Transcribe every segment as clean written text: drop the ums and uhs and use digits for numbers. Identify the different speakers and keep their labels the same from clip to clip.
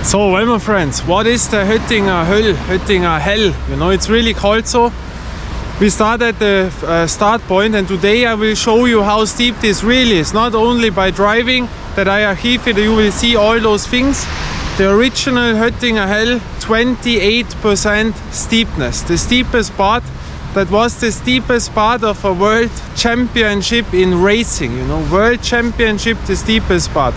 Speaker 1: So, well, my friends, what is the Höttinger Höll, Höttinger Hell? You know, it's really called so. We start at the start point, and today I will show you how steep this really is. Not only by driving that I achieve it, you will see all those things. The original Höttinger Höll, 28% steepness. The steepest part, that was the steepest part of a world championship in racing. You know, world championship, the steepest part.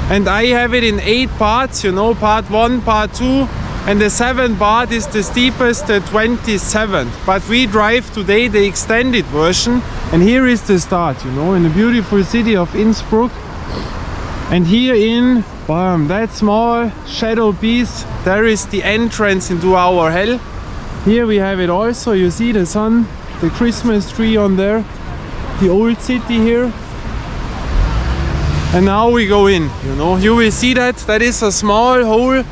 Speaker 1: And I have it in 8 parts, you know, part 1, part 2, and the 7th part is the steepest, the 27th. But we drive today the extended version, and here is the start, you know, in the beautiful city of Innsbruck. And here in that small shadow piece, there is the entrance into our hell. Here we have it also, you see the sun, the Christmas tree on there, the old city here. And now we go in, you know, you will see that is a small hole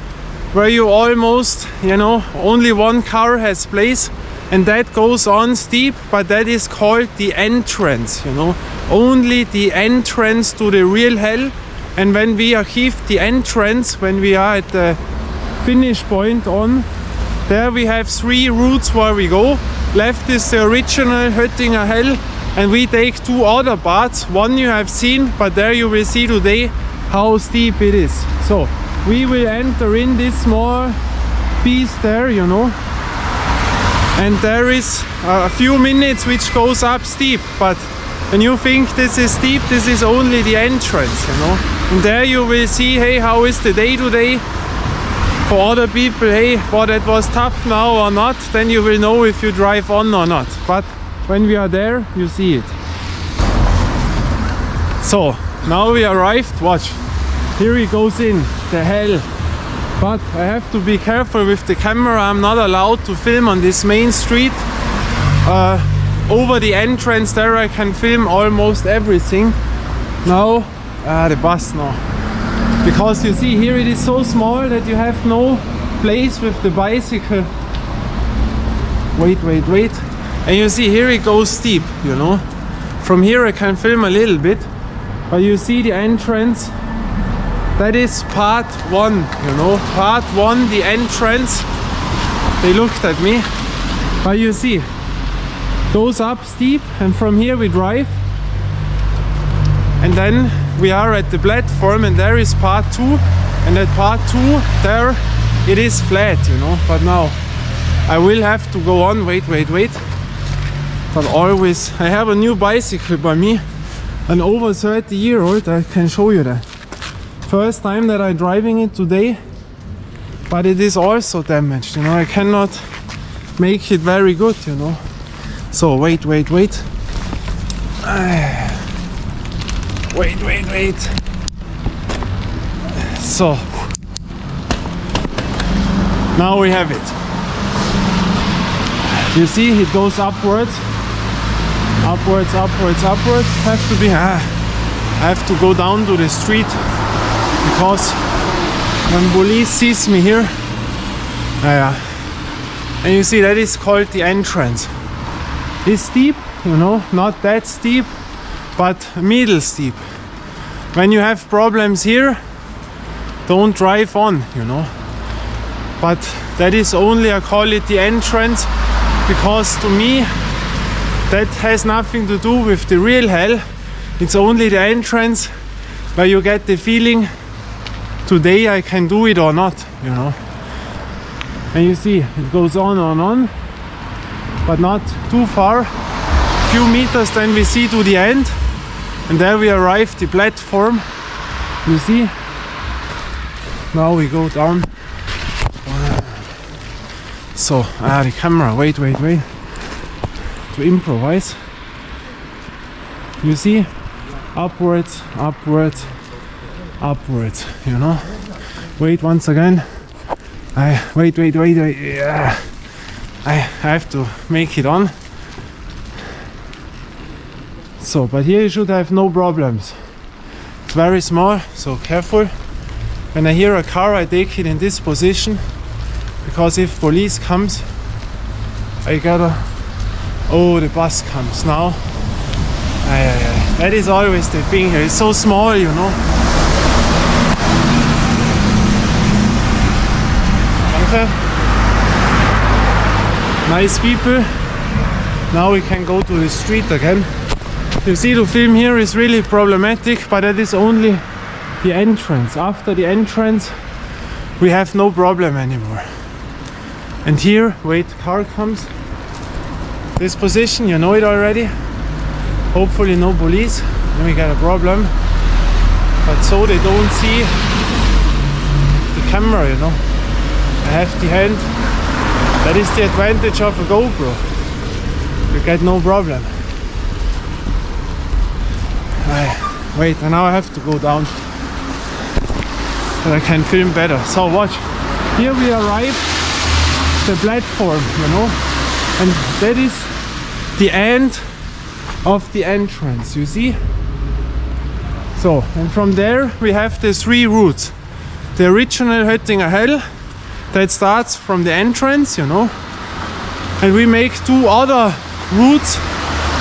Speaker 1: where you almost, you know, only one car has place, and that goes on steep, but that is called the entrance, you know, only the entrance to the real hell. And when we achieve the entrance, when we are at the finish point on, there we have 3 routes where we go. Left is the original Höttinger Höll, and we take 2 other parts. One you have seen, but there you will see today how steep it is. So we will enter in this small piece there, you know, and there is a few minutes which goes up steep. But when you think this is steep, this is only the entrance, you know. And there you will see, hey, how is the day today? For other people, hey, what it was tough now or not, then you will know if you drive on or not. But when we are there, you see it. So now we arrived. Watch, here he goes in the hell. But I have to be careful with the camera. I'm not allowed to film on this main street. Over the entrance there I can film almost everything. Now the bus now, because you see here it is so small that you have no place with the bicycle. Wait. And you see here it goes steep, you know. From here I can film a little bit, but you see the entrance. That is part 1, you know. Part 1, the entrance. They looked at me. But you see, goes up steep, and from here we drive. And then we are at the platform, and there is part 2. And at part 2, there it is flat, you know. But now I will have to go on. Wait. But always, I have a new bicycle by me, an over 30-year-old. I can show you that. First time that I'm driving it today, but it is also damaged, you know. I cannot make it very good, you know. So wait. Wait. So now we have it. You see, it goes upwards. Have to be. I have to go down to the street, because when police sees me here, and you see that is called the entrance. It's steep, you know, not that steep, but middle steep. When you have problems here, don't drive on, you know. But that is only, I call it the entrance, because to me that has nothing to do with the real hell. It's only the entrance where you get the feeling, today I can do it or not, you know. And you see it goes on, but not too far. Few meters, then we see to the end, and there we arrive the platform. You see, now we go down. So the camera, wait to improvise. You see, upwards, you know. Wait, once again. Wait. Yeah. I have to make it on. So, but here you should have no problems. It's very small, so careful. When I hear a car, I take it in this position, because if police comes, I gotta. Oh, the bus comes now. That is always the thing here. It's so small, you know. Danke. Nice people. Now we can go to the street again. You see, to film here is really problematic, but that is only the entrance. After the entrance, we have no problem anymore. And here, wait, car comes. This position, you know it already. Hopefully no police, then we get a problem. But so they don't see the camera, you know. I have the hand. That is the advantage of a GoPro. You get no problem. Wait, and now I have to go down. But I can film better. So watch. Here we arrive the platform, you know. And that is the end of the entrance, you see? So, and from there we have the three routes. The original Höttinger Höll, that starts from the entrance, you know. And we make two other routes.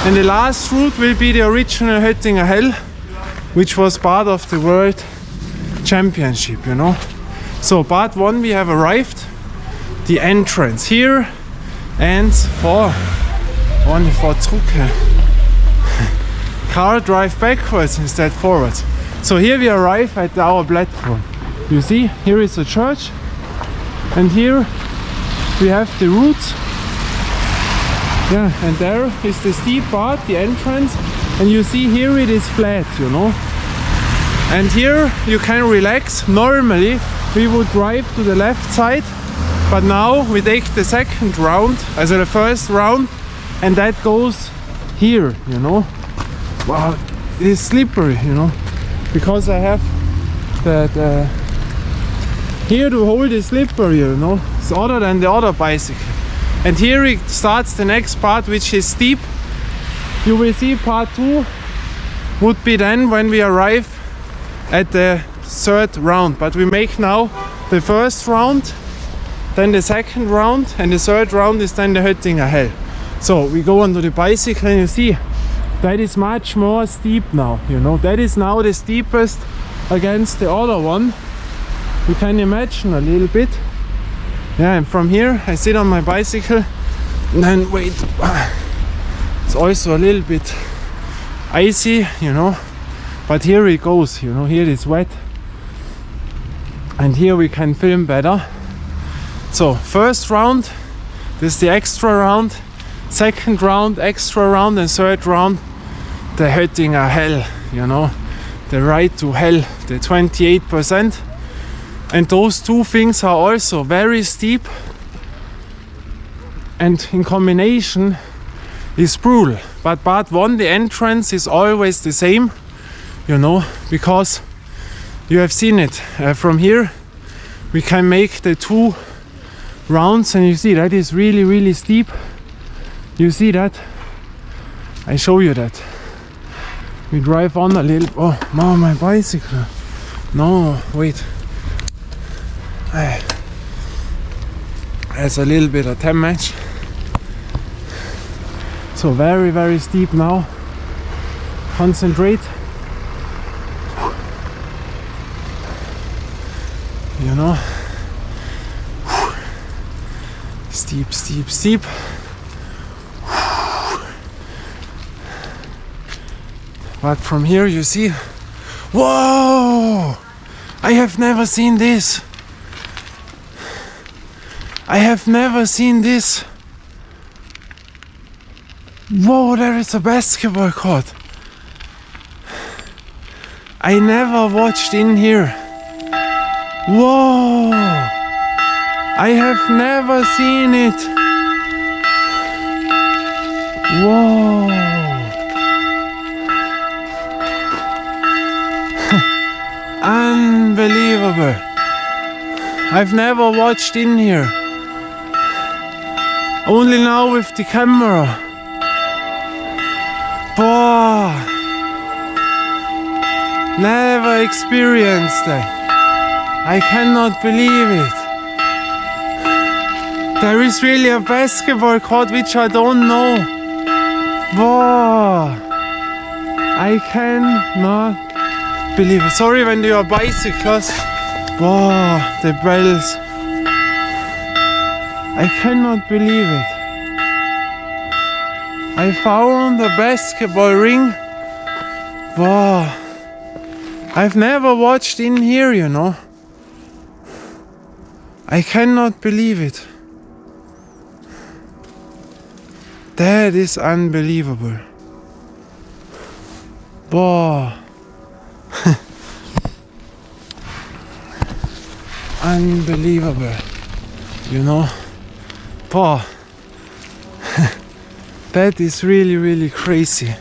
Speaker 1: And the last route will be the original Höttinger Höll, which was part of the World Championship, you know. So, part one we have arrived. The entrance here. And for zurück. Car drive backwards instead forwards. So here we arrive at our platform. You see, here is the church, and here we have the routes. Yeah, and there is the steep part, the entrance, and you see here it is flat, you know. And here you can relax. Normally we would drive to the left side, but now we take the second round, as the first round, and that goes here, you know. Wow, it is slippery, you know, because I have that here to hold is slippery, you know. It's other than the other bicycle. And here it starts the next part, which is steep. You will see part two would be then when we arrive at the third round. But we make now the first round, then the second round, and the third round is then the Höttinger Höll. So we go onto the bicycle and you see that is much more steep now, you know. That is now the steepest against the other one. You can imagine a little bit. Yeah, and from here I sit on my bicycle and then wait. It's also a little bit icy, you know. But here it goes, you know, here it's wet. And here we can film better. So, first round, this is the extra round. Second round, extra round, and third round, the Höttinger Höll, you know, the ride to hell, the 28%. And those two things are also very steep, and in combination is brutal. But part one, the entrance is always the same, you know, because you have seen it. From here we can make the two rounds, and you see that is really, really steep. You see that? I show you that. We drive on a little. Oh, no, my bicycle. No, wait. There's a little bit of damage. So very, very steep now. Concentrate. You know. Steep, steep, steep. But from here you see, whoa! I have never seen this. I have never seen this. Whoa, there is a basketball court. I never watched in here. Whoa! I have never seen it. Whoa! Unbelievable. I've never watched in here. Only now with the camera. Boah. Never experienced that. I cannot believe it. There is really a basketball court which I don't know. Boah. I cannot believe it. Sorry when you are bicyclists. Boah, the bells. I cannot believe it. I found a basketball ring. Wow. I've never watched in here, you know. I cannot believe it. That is unbelievable. Wow. Unbelievable. You know. Wow. That is really, really crazy.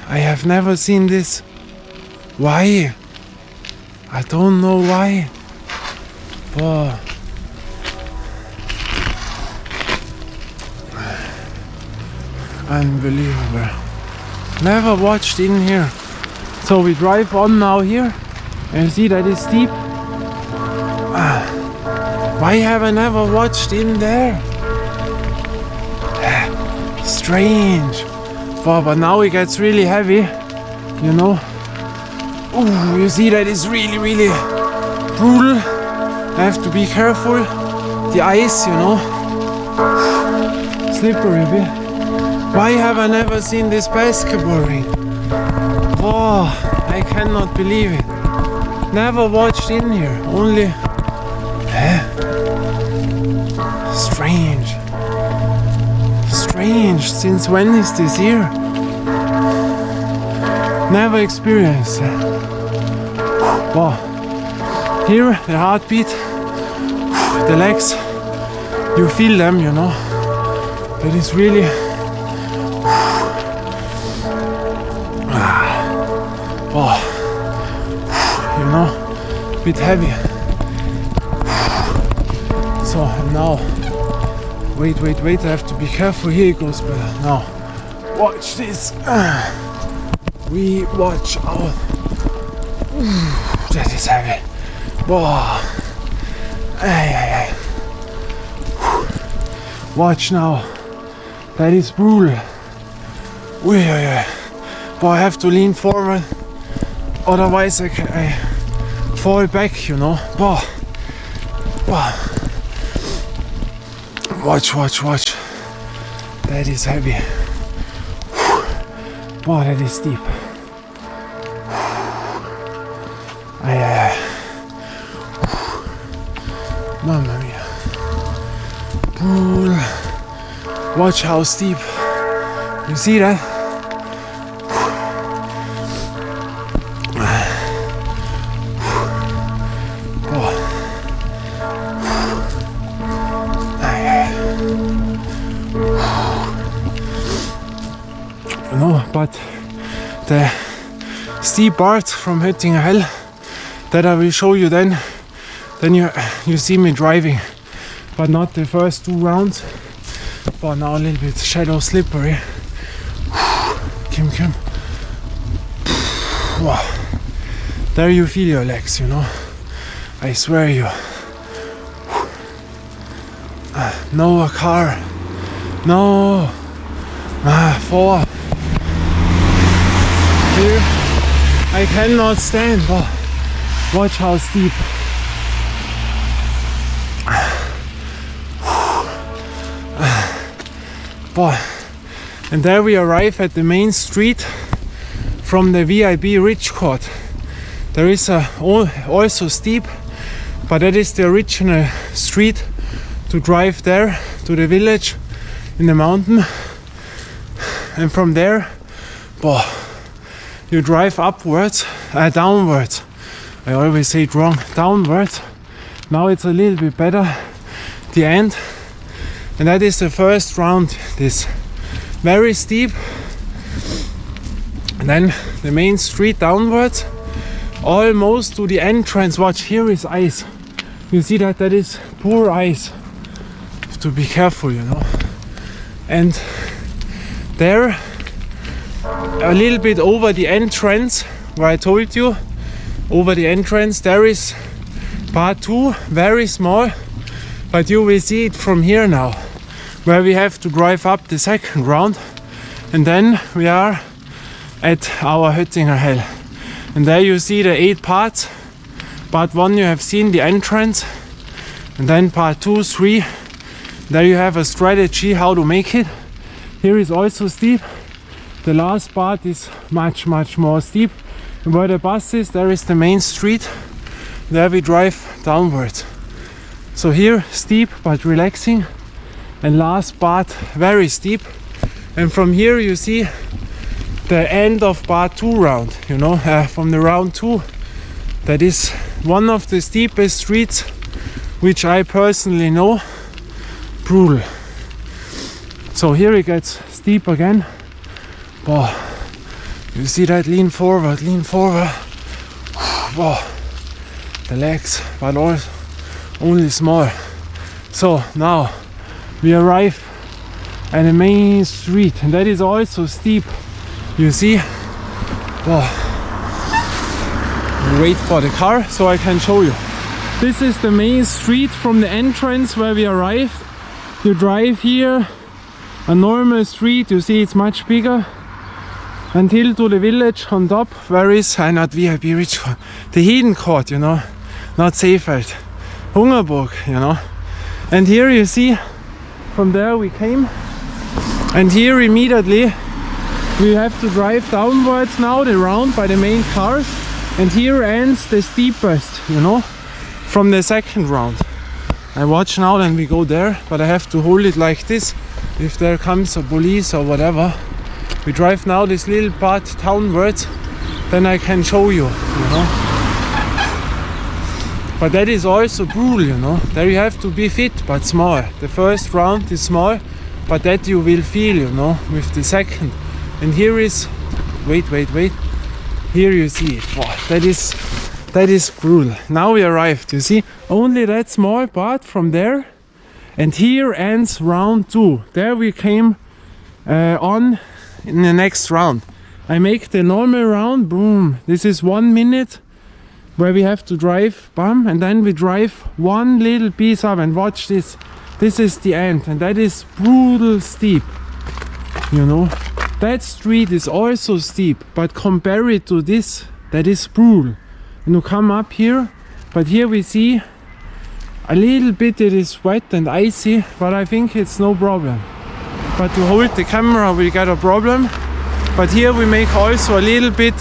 Speaker 1: I have never seen this. Why? I don't know why. Wow. Unbelievable. Never watched in here. So we drive on now here. And you see that is steep. Why have I never watched in there? Strange. Wow, but now it gets really heavy. You know. Ooh, you see that is really, really brutal. I have to be careful. The ice, you know. Slippery a bit. Why have I never seen this basketball ring? Oh, I cannot believe it. Never watched in here. Only... Strange. Strange. Since when is this here? Never experienced that. Wow. Here, the heartbeat, the legs, you feel them, you know. That is really... Oh, you know, a bit heavy. So now, wait, I have to be careful. Here it goes better. Now, watch this. We watch out. That is heavy. Wow. Watch now. That is brutal. Boy, I have to lean forward. Otherwise I fall back, you know. Wow. Watch. That is heavy. Wow, that is steep. Mamma mia. Watch how steep. You see that? No, but the steep part from Höttinger Höll that I will show you then you see me driving, but not the first 2 rounds, but now a little bit shadow slippery. Kim. Wow. There you feel your legs, you know. I swear you. No, a car. No. 4. Here I cannot stand. Oh, watch how steep. Boy. And there we arrive at the main street from the VIB Ridge Court. There is also steep, but that is the original street to drive there to the village in the mountain. And from there, boy, you drive downwards. I always say it wrong, downwards. Now it's a little bit better, the end. And that is the first round, this very steep. And then the main street downwards, almost to the entrance. Watch, here is ice. You see that is poor ice. Have to be careful, you know. And there, a little bit over the entrance, where I told you, over the entrance, there is part 2, very small, but you will see it from here now, where we have to drive up the second round, and then we are at our Höttinger Höll. And there you see the 8 parts. Part 1 you have seen the entrance, and then part 2, 3 There you have a strategy how to make it. Here is also steep. The last part is much more steep. And where the bus is, there is the main street. There we drive downwards. So here steep but relaxing, and last part very steep. And from here you see the end of part 2 round, you know, from the round 2. That is one of the steepest streets which I personally know. Brutal. So here it gets steep again. Wow. You see that? Lean forward, lean forward. Wow. The legs, but also only small. So now we arrive at the main street, and that is also steep. You see? Wow. We wait for the car so I can show you. This is the main street from the entrance where we arrived. You drive here, a normal street, you see it's much bigger, until to the village on top, where is, not VIP Rich, the Hidden Court, you know, not Seefeld, Hungerburg, you know. And here you see, from there we came, and here immediately we have to drive downwards now, the round by the main cars, and here ends the steepest, you know, from the second round. I watch now and we go there, but I have to hold it like this if there comes a police or whatever. We drive now this little part downwards, then I can show you, you know. But that is also brutal, you know. There you have to be fit but small. The first round is small, but that you will feel, you know, with the second. And here is, wait. Here you see, wow, that is brutal. Now we arrived, you see, only that small part from there, and here ends round 2. There we came on in the next round. I make the normal round, boom. This is 1 minute where we have to drive, bam, and then we drive one little piece up, and watch this. This is the end, and that is brutal steep, you know. That street is also steep, but compare it to this, that is brutal. And you come up here, but here we see a little bit it is wet and icy, but I think it's no problem. But to hold the camera we got a problem. But here we make also a little bit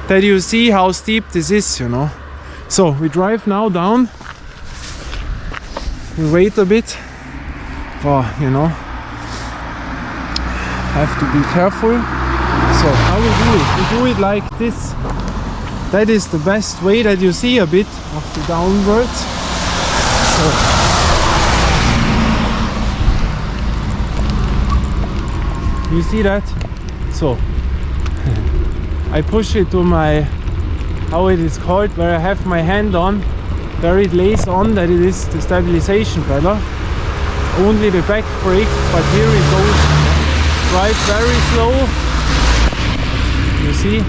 Speaker 1: that you see how steep this is, you know. So we drive now down. We wait a bit. Oh, you know, have to be careful. So how we do it? We do it like this. That is the best way, that you see a bit of the downwards. So you see that? So I push it to my, how it is called, where I have my hand on, there it lays on, that it is the stabilization pedal. Only the back brake, but here it goes. Drive very slow. You see?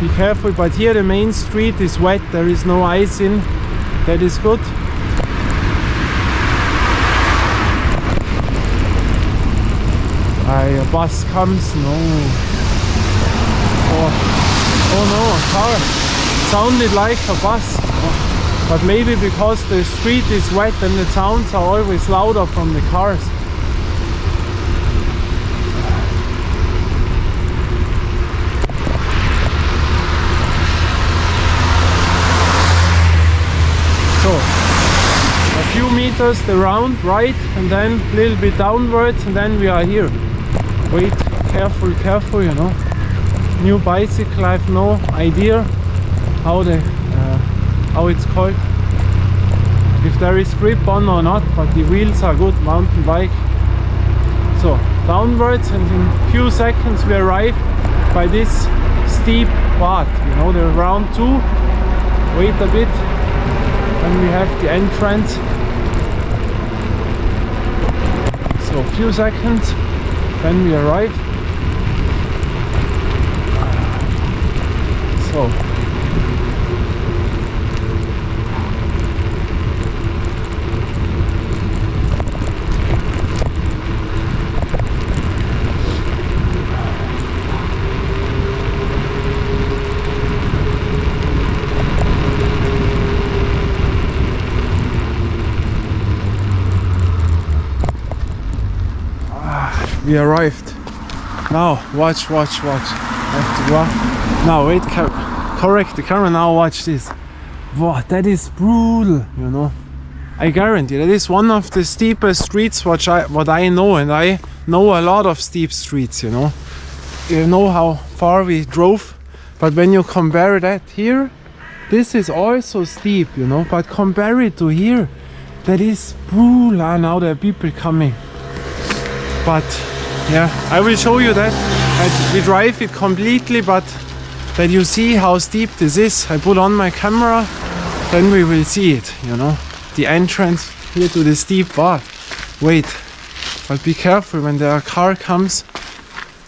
Speaker 1: Be careful, but here the main street is wet, there is no ice in. That is good. A bus comes, no. Oh no, a car. Sounded like a bus. But maybe because the street is wet and the sounds are always louder from the cars. So, a few meters the round, right, and then a little bit downwards, and then we are here. Wait, careful, you know. New bicycle, I have no idea how it's called, if there is grip on or not, but the wheels are good, mountain bike. So downwards, and in a few seconds we arrive by this steep part, you know, the round 2. Wait a bit, and we have the entrance. So a few seconds, then we arrive. So we arrived. Now watch. I have to go. Now wait, correct the camera. Now watch this. Wow, that is brutal, you know. I guarantee that is one of the steepest streets what I know, and I know a lot of steep streets, you know. You know how far we drove, but when you compare that here, this is also steep, you know, but compare it to here, that is brutal. Now there are people coming. But yeah, I will show you that. We drive it completely, but that you see how steep this is. I put on my camera, then we will see it, you know. The entrance here to the steep bar. Wait, but be careful when the car comes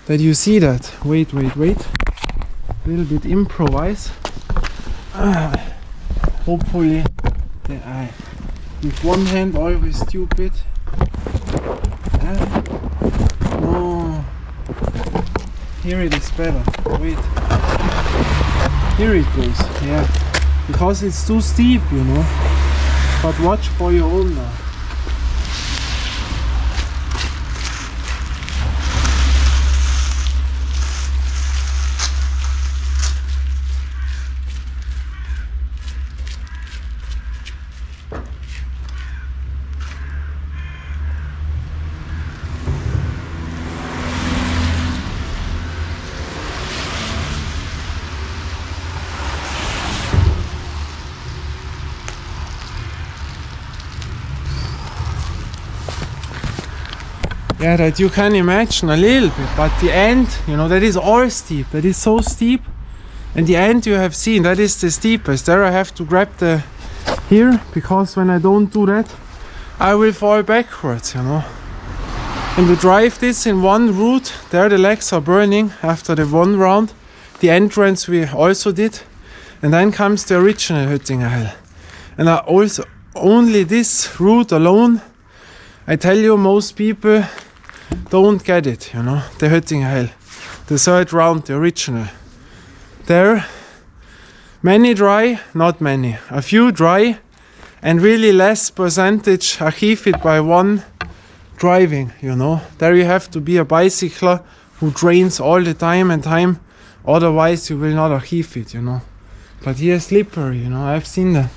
Speaker 1: that you see that. Wait. A little bit improvise. Hopefully, with one hand always stupid. No, here it is better. Wait, here it goes. Yeah, because it's too steep, you know. But watch for your own now. Yeah, that you can imagine a little bit, but the end, you know, that is all steep. That is so steep. And the end you have seen, that is the steepest. There I have to grab the here, because when I don't do that, I will fall backwards, you know. And to drive this in one route, there the legs are burning after the one round. The entrance we also did. And then comes the original Höttinger Höll. And I also, only this route alone, I tell you, most people don't get it, you know, the Höttinger Höll. The third round, the original. There, many dry, not many, a few dry, and really less percentage achieve it by one driving, you know. There you have to be a bicycler who trains all the time and time, otherwise you will not achieve it, you know. But here slippery, you know, I've seen that.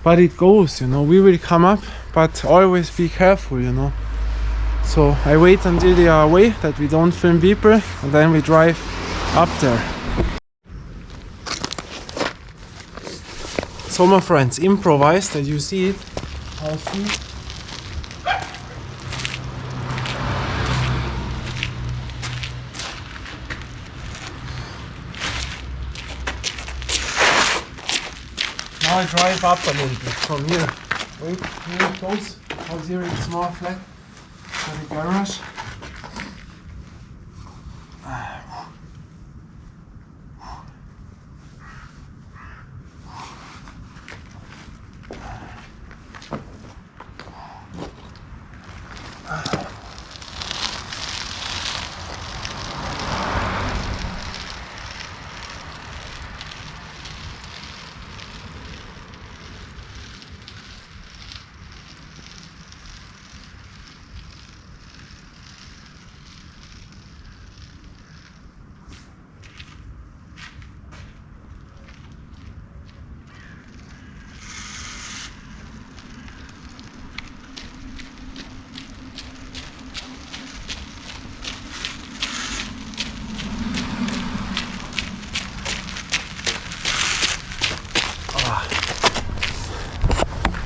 Speaker 1: But it goes, you know, we will come up, but always be careful, you know. So I wait until they are away, that we don't film people, and then we drive up there. So my friends, improvise, that you see it, how steep. Now I drive up a little bit from here. Wait, here it goes, because here it's more flat for the garage.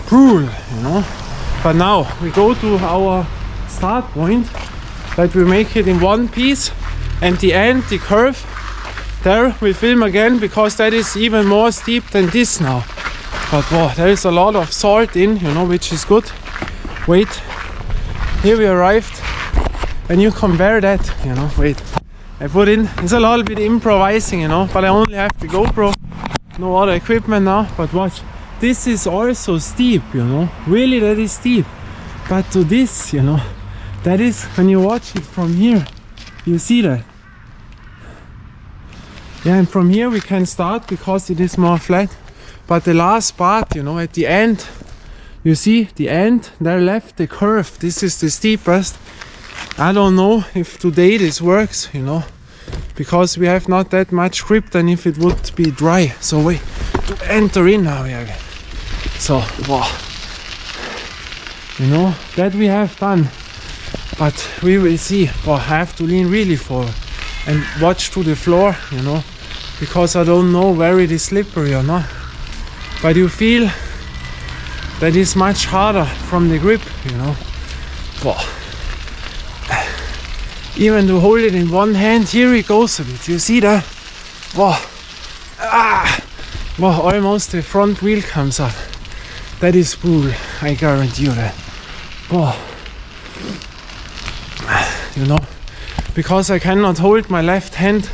Speaker 1: Cruel, you know. But now we go to our start point, that we make it in one piece, and the end, the curve, there we film again, because that is even more steep than this now. But wow, there is a lot of salt in, you know, which is good. Wait, here we arrived, and you compare that, you know. Wait, I put in, it's a little bit improvising, you know, but I only have the GoPro, no other equipment now. But watch, this is also steep, you know, really that is steep. But to this, you know, that is, when you watch it from here, you see that. Yeah, and from here we can start, because it is more flat. But the last part, you know, at the end, you see the end, there left the curve, this is the steepest. I don't know if today this works, you know, because we have not that much grip than if it would be dry. So we enter in now here. So, wow. You know, that we have done. But we will see. Well, I have to lean really forward and watch to the floor, you know, because I don't know where it is slippery or not. But you feel that it's much harder from the grip, you know. Wow. Even to hold it in one hand, here it goes a bit. You see that? Wow. Ah. Wow, almost the front wheel comes up. That is brutal, I guarantee you that. Wow. You know, because I cannot hold my left hand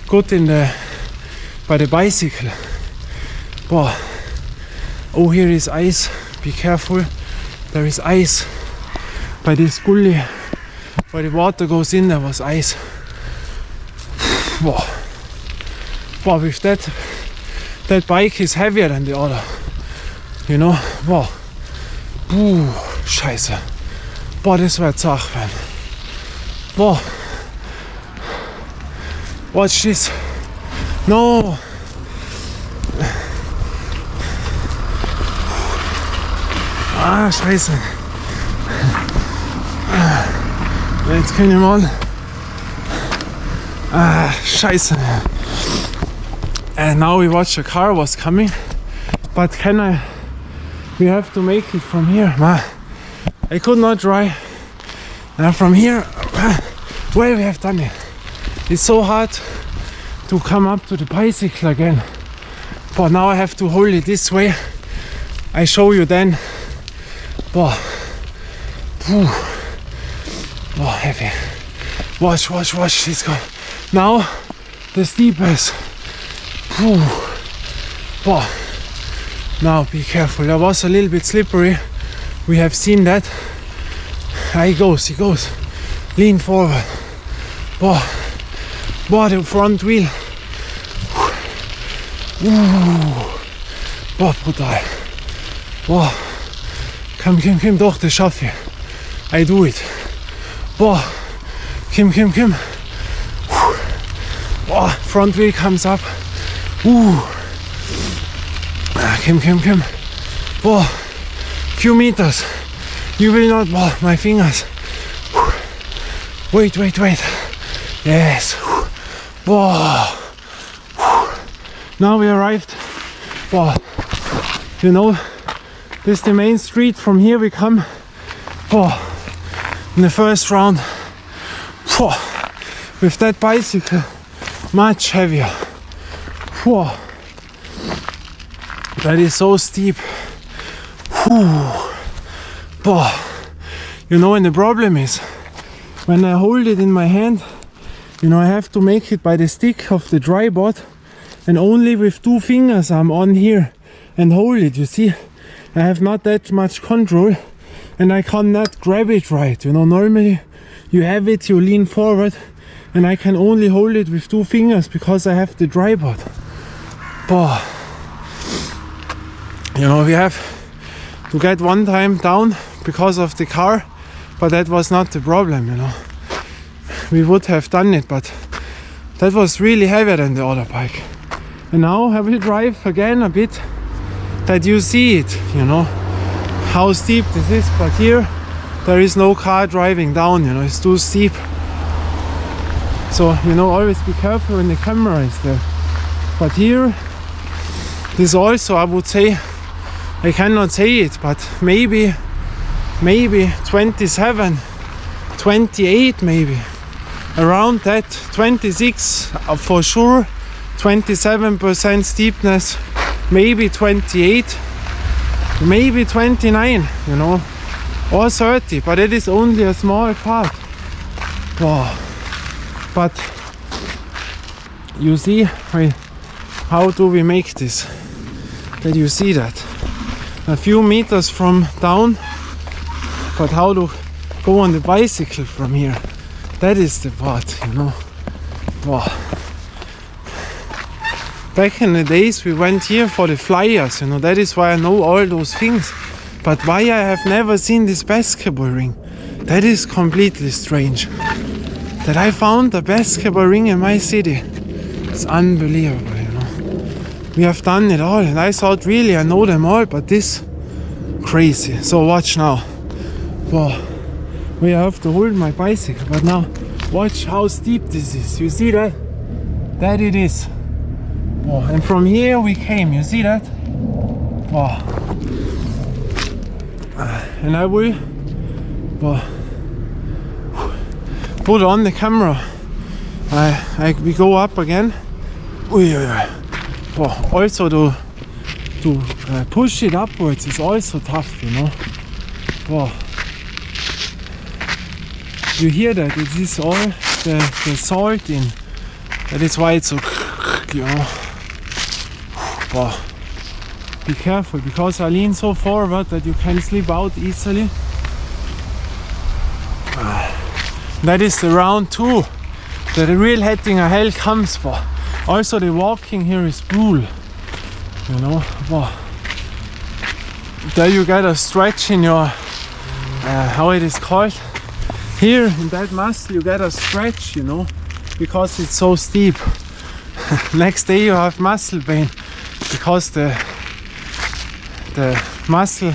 Speaker 1: good by the bicycle. Wow. Oh, here is ice. Be careful. There is ice by this gully. Where the water goes in, there was ice. Wow. Wow, with that bike is heavier than the other. You know? Wow. Scheiße. Boah, das war zart, man. Wow. Watch this. No. Ah, Scheiße. Jetzt können wir mal. Ah, Scheiße. And now we watch the car was coming. But we have to make it from here. Man, I could not drive. And from here, well, we have done it. It's so hard to come up to the bicycle again. But now I have to hold it this way. I show you then. Wow. Wow, heavy. Watch, this go. Now, the steepest. Wow. Now, be careful. That was a little bit slippery. We have seen that. He goes. Lean forward. Wow. Wow, the front wheel. Wow, brutal. Wow. Komm, doch, das schaffe ich. I do it. Boah, Kim. Boah, front wheel comes up. Kim. Boah, few meters. You will not, boah, my fingers. Wait. Yes. Boah. Now we arrived. Boah. You know, this is the main street. From here we come. Boah. In the first round, with that bicycle, much heavier. That is so steep. You know, and the problem is, when I hold it in my hand, you know, I have to make it by the stick of the tripod, and only with 2 fingers I'm on here and hold it. You see, I have not that much control. And I cannot grab it right, you know. Normally you have it, you lean forward, and I can only hold it with 2 fingers because I have the tripod. Boah. You know, we have to get one time down because of the car, but that was not the problem, you know. We would have done it, but that was really heavier than the other bike. And now I will drive again a bit that you see it, you know, how steep this is. But here there is no car driving down, you know, it's too steep. So, you know, always be careful when the camera is there. But here, this also, I would say, I cannot say it, but maybe 27, 28 maybe. Around that, 26 for sure, 27% steepness, maybe 28, maybe 29, you know, or 30, but it is only a small part. Wow. But you see, how do we make this? That you see that a few meters from down, but how to go on the bicycle from here? That is the part, you know. Wow. Back in the days we went here for the flyers, you know, that is why I know all those things. But why I have never seen this basketball ring? That is completely strange. That I found the basketball ring in my city. It's unbelievable, you know. We have done it all, and I thought really I know them all, but this crazy. So watch now. Wow. We have to hold my bicycle, but now watch how steep this is. You see that? That it is. Wow. And from here we came. You see that? Wow. And I will put on the camera. We go up again. Wow. Also to push it upwards is also tough, you know. Wow. You hear that? It is all the salt in. That is why it's so, you know. Wow. Be careful, because I lean so forward that you can slip out easily. That is the round 2 that the real Höttinger Höll comes for. Also the walking here is cool, you know. Wow. There you get a stretch in your, how it is called. Here in that muscle you get a stretch, you know, because it's so steep. Next day you have muscle pain because the muscle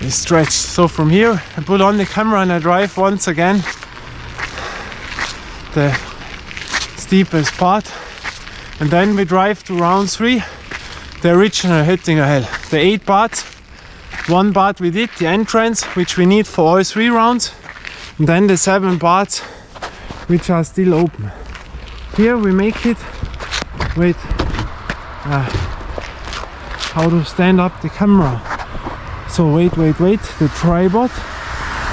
Speaker 1: is stretched. So from here I put on the camera and I drive once again the steepest part, and then we drive to round 3, the original Höttinger Höll. The 8 parts, 1 part we did, the entrance, which we need for all 3 rounds, and then the 7 parts which are still open. Here we make it with how to stand up the camera. So wait, the tripod,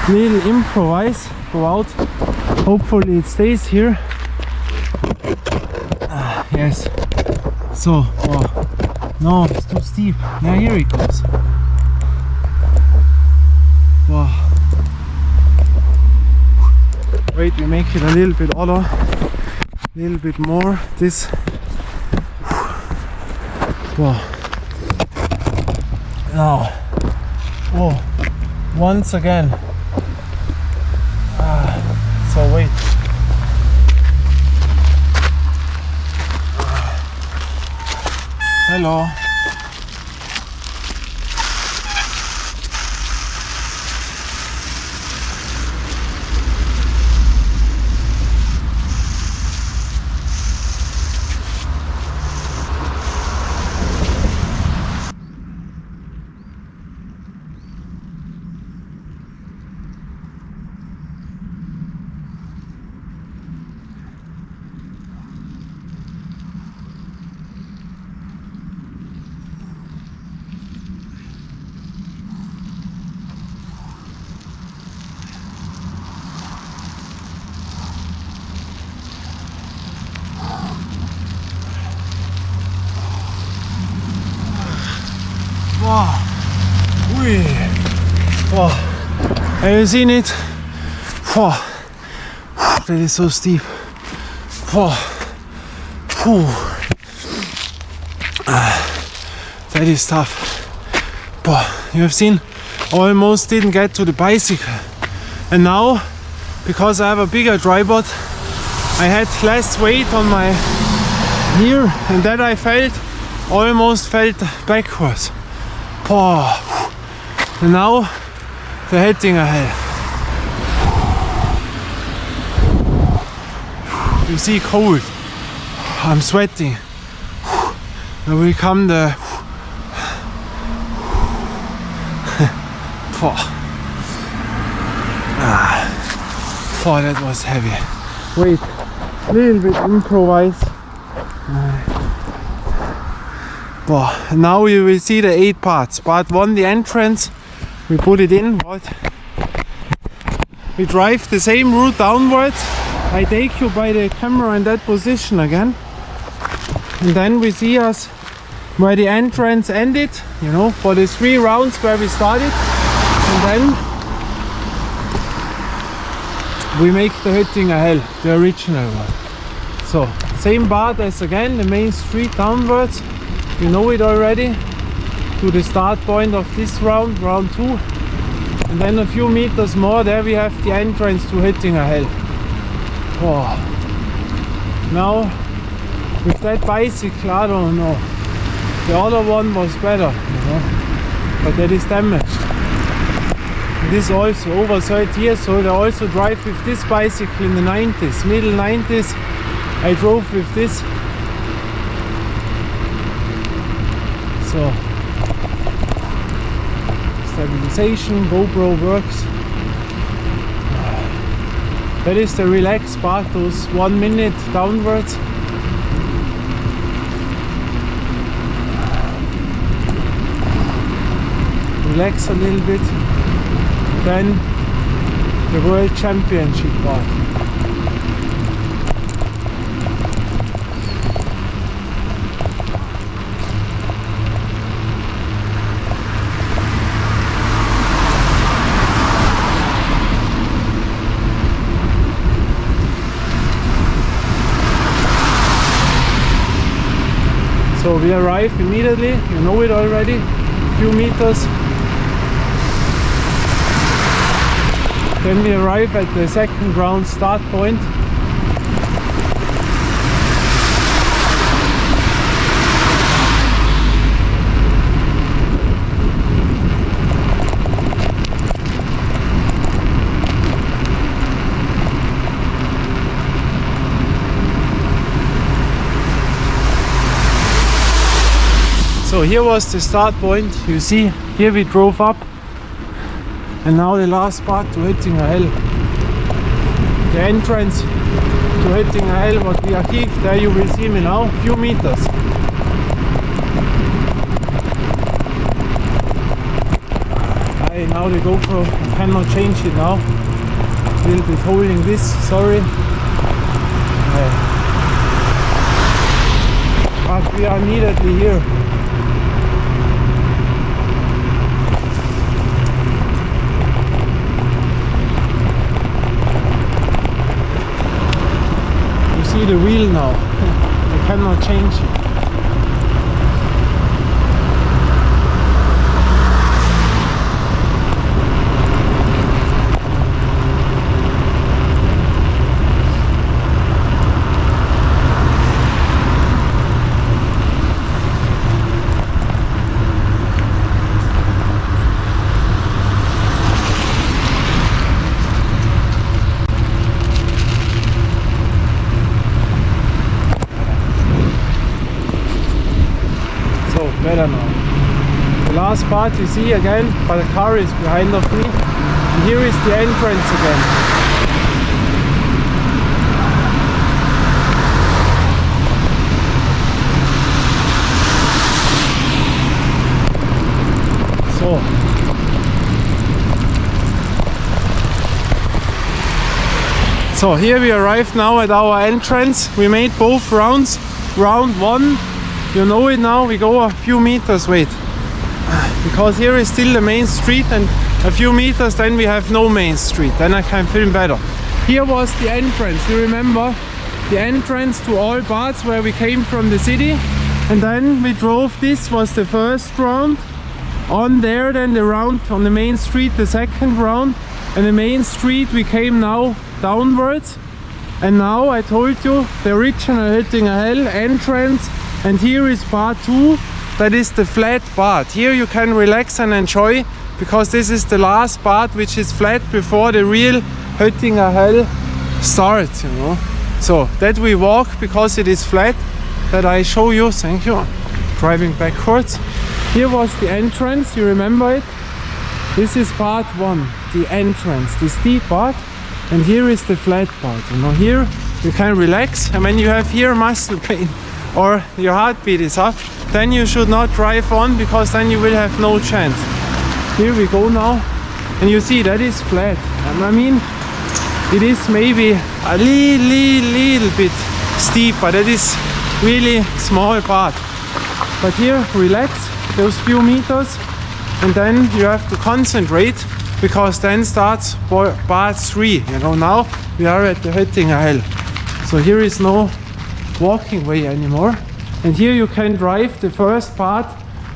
Speaker 1: little improvise, go out, hopefully it stays here. Yes, so, no, it's too steep. Yeah, here it goes. Wow. Wait, we make it a little bit other, a little bit more, this. Wow. Now, whoa, once again. So wait. Hello. Wow. Ui. Wow. Have you seen it? Wow. That is so steep. Wow. That is tough. Wow. You have seen, almost didn't get to the bicycle. And now, because I have a bigger tripod, I had less weight on my here, and that I almost felt backwards. Oh. And now the Höttinger Höll. You see, cold. I'm sweating. Now will come the. Oh, that was heavy. Wait, a little bit improvise. Now you will see the 8 parts. Part 1, the entrance, we put it in. We drive the same route downwards. I take you by the camera in that position again, and then we see us where the entrance ended, you know, for the 3 rounds where we started, and then we make the Höttinger Höll, the original one. So same part as again, the main street downwards. You know it already, to the start point of this round, round 2. And then a few meters more, there we have the entrance to Höttinger Höll. Wow. Now, with that bicycle, I don't know. The other one was better, you know, but that is damaged. This also over 30 years old. I also drive with this bicycle in the 90s, middle 90s. I drove with this. So, stabilization, GoPro works. That is the relaxed part, those 1 minute downwards. Relax a little bit. Then the World Championship part. So we arrive immediately, you know it already, a few meters. Then we arrive at the second round start point. So here was the start point. You see, here we drove up. And now the last part to Höttinger Höll. The entrance to Höttinger Höll, what we achieved, there you will see me now, a few meters. Now the GoPro, I cannot change it now. A little bit holding this, sorry. But we are immediately here. See the wheel now, I cannot change it. Better now. The last part you see again, but the car is behind of me. And here is the entrance again. So here we arrived now at our entrance. We made both rounds. Round one, you know it now, we go a few meters, wait, because here is still the main street, and a few meters then we have no main street, then I can film better. Here was the entrance, you remember the entrance to all parts where we came from the city, and then we drove. This was the first round. On there then the round on the main street, the second round, and the main street we came now downwards. And now I told you the original Höttinger Höll entrance. And here is part 2, that is the flat part. Here you can relax and enjoy, because this is the last part which is flat before the real Höttinger Höll starts, you know. So that we walk because it is flat, that I show you, thank you. Driving backwards. Here was the entrance, you remember it? This is part 1, the entrance, the steep part. And here is the flat part, you know. Here you can relax, and when you have here muscle pain, or your heartbeat is up, then you should not drive on, because then you will have no chance. Here we go now, and you see that is flat. And I mean, it is maybe a little bit steep, but it is really small part. But here, relax those few meters, and then you have to concentrate, because then starts part 3. You know, now we are at the Höttinger Höll. So here is no walking way anymore, and here you can drive the first part,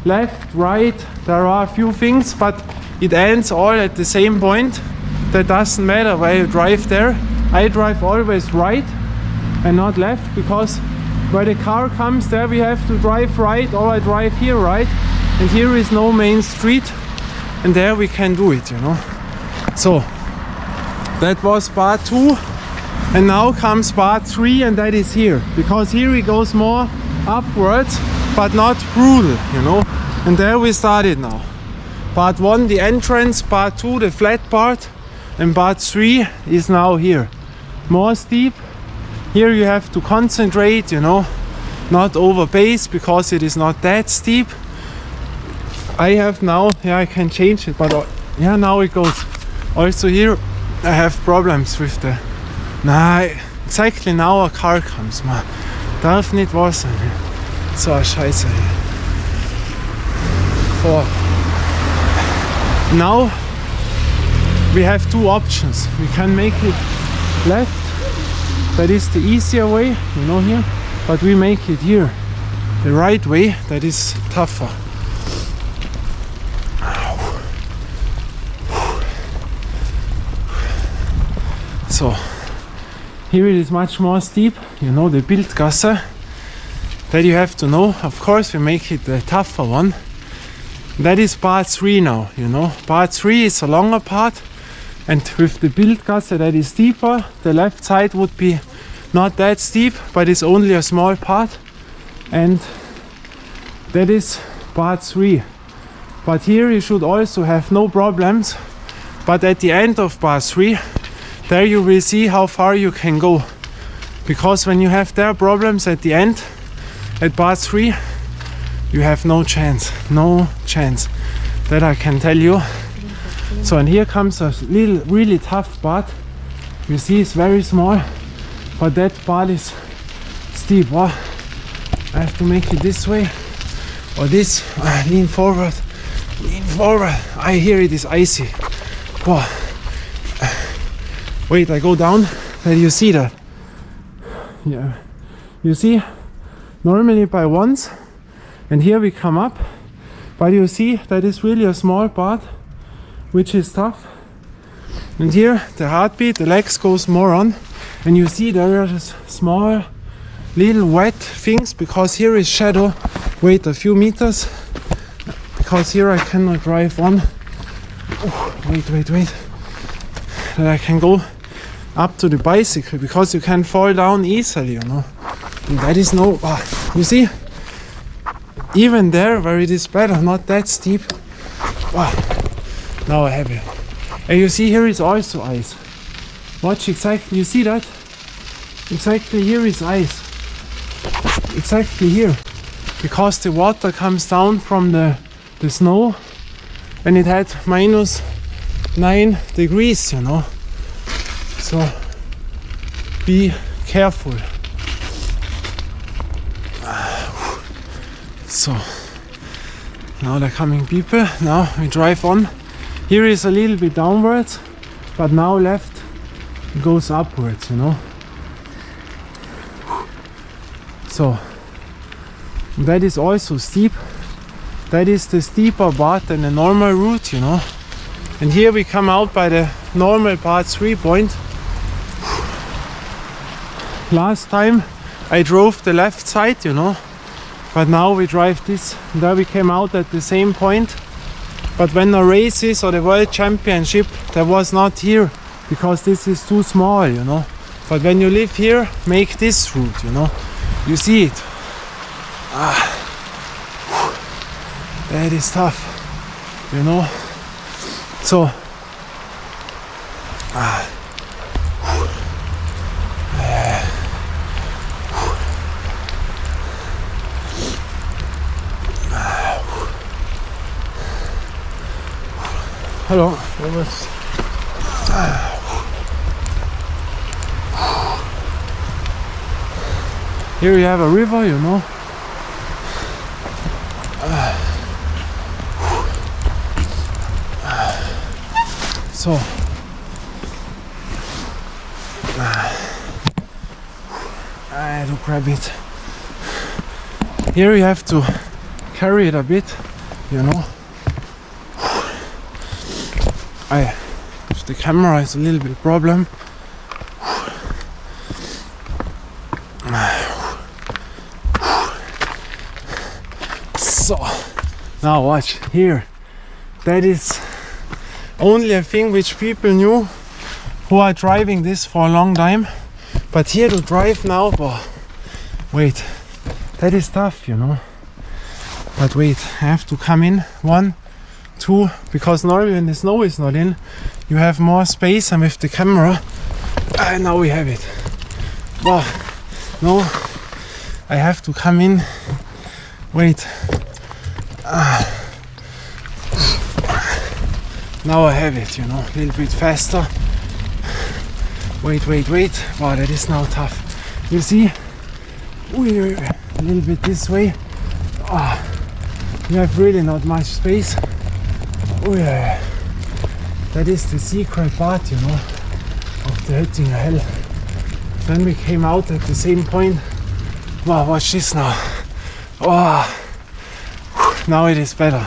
Speaker 1: left, right. There are a few things, but it ends all at the same point. That doesn't matter where you drive there. I drive always right and not left, because where the car comes there we have to drive right, or I drive here right, and here is no main street, and there we can do it, you know. So that was part 2, and now comes part 3, and that is here, because here it goes more upwards but not brutal, you know. And there we started now. Part 1 the entrance, part 2 the flat part, and part 3 is now here. More steep. Here you have to concentrate, you know, not over pace, because it is not that steep. I have now, yeah, I can change it, but yeah, now it goes. Also here I have problems with the, exactly now a car comes, man. Darf nicht wahr sein. So eine Scheiße hier. Now we have 2 options. We can make it left, that is the easier way, you know, here, but we make it here the right way, that is tougher. So here it is much more steep, you know, the Bildgasse, that you have to know. Of course we make it the tougher one. That is part 3 now, you know. Part 3 is a longer part, and with the Bildgasse that is steeper. The left side would be not that steep, but it's only a small part, and that is part 3. But here you should also have no problems, but at the end of part 3 there you will see how far you can go, because when you have their problems at the end, at part 3, you have no chance, that I can tell you. So, and here comes a little really tough part. You see it's very small, but that part is steep. Oh, I have to make it this way or this. Lean forward. I hear it is icy. Oh. Wait, I go down, then you see that. Yeah, you see, normally by ones, and here we come up, but you see that is really a small part, which is tough. And here the heartbeat, the legs goes more on, and you see there are just small little wet things, because here is shadow. Wait a few meters, because here I cannot drive on. Oh, wait, that I can go up to the bicycle, because you can fall down easily, you know. And that is no, you see, even there where it is better, not that steep. Now I have it. And you see here is also ice. Watch exactly, you see that? Exactly here is ice. Exactly here. Because the water comes down from the snow, and it had -9 degrees, you know. So be careful. So now they're coming people. Now we drive on. Here is a little bit downwards, but now left goes upwards, you know. So that is also steep. That is the steeper part than the normal route, you know. And here we come out by the normal part 3 point. Last time I drove the left side, you know, but now we drive this. There we came out at the same point, but when the races or the world championship, that was not here, because this is too small, you know. But when you live here, make this route, you know. You see it. That is tough, you know. So hello. Here you have a river, you know. So I had to grab it. Here you have to carry it a bit, you know. The camera is a little bit problem. So now watch here. That is only a thing which people knew who are driving this for a long time. But here to drive now, oh, wait, that is tough, you know. But wait, I have to come in 1, 2, because normally when the snow is not in, you have more space, and with the camera, now we have it. Wow, no, I have to come in, wait. Now I have it, you know, a little bit faster. Wait. Wow, that is now tough. You see? A little bit this way. You have really not much space. That is the secret part, you know, of the Höttinger Höll. Then we came out at the same point. Wow, watch this now. Now it is better.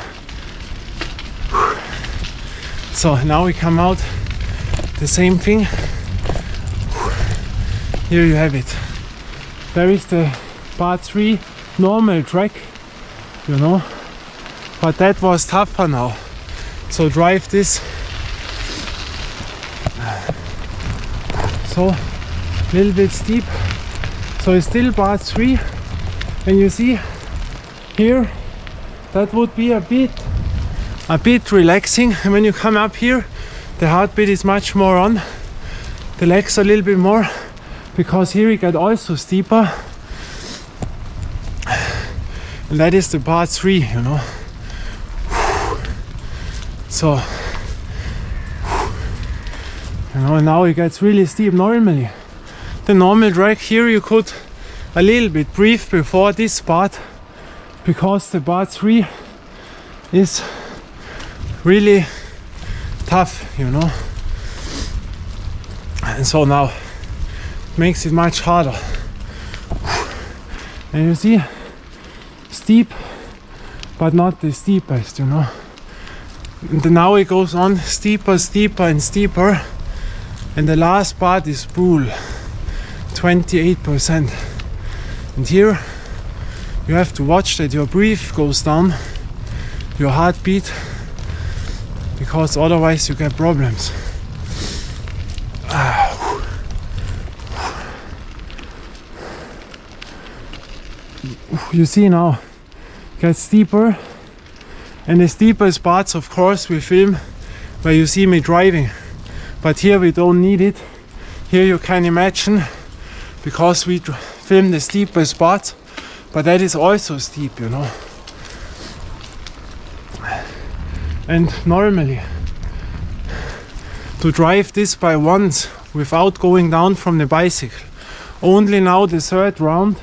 Speaker 1: So now we come out the same thing. Here you have it. There is the part 3 normal track, you know, but that was tougher now. So drive this. So a little bit steep. So it's still part 3, and you see here that would be a bit relaxing. And when you come up here, the heartbeat is much more on. The legs a little bit more, because here we get also steeper. And that is the part 3, you know. So, you know, now it gets really steep normally. The normal track here you could a little bit breathe before this part, because the part 3 is really tough, you know. And so now it makes it much harder. And you see, steep, but not the steepest, you know. And now it goes on steeper and steeper, and the last part is pool, 28%. And here you have to watch that your breath goes down, your heartbeat, because otherwise you get problems. You see now it gets steeper, and the steepest parts of course we film where you see me driving, but here we don't need it. Here you can imagine, because we film the steepest parts, but that is also steep, you know. And normally to drive this by once without going down from the bicycle, only now the 3rd round,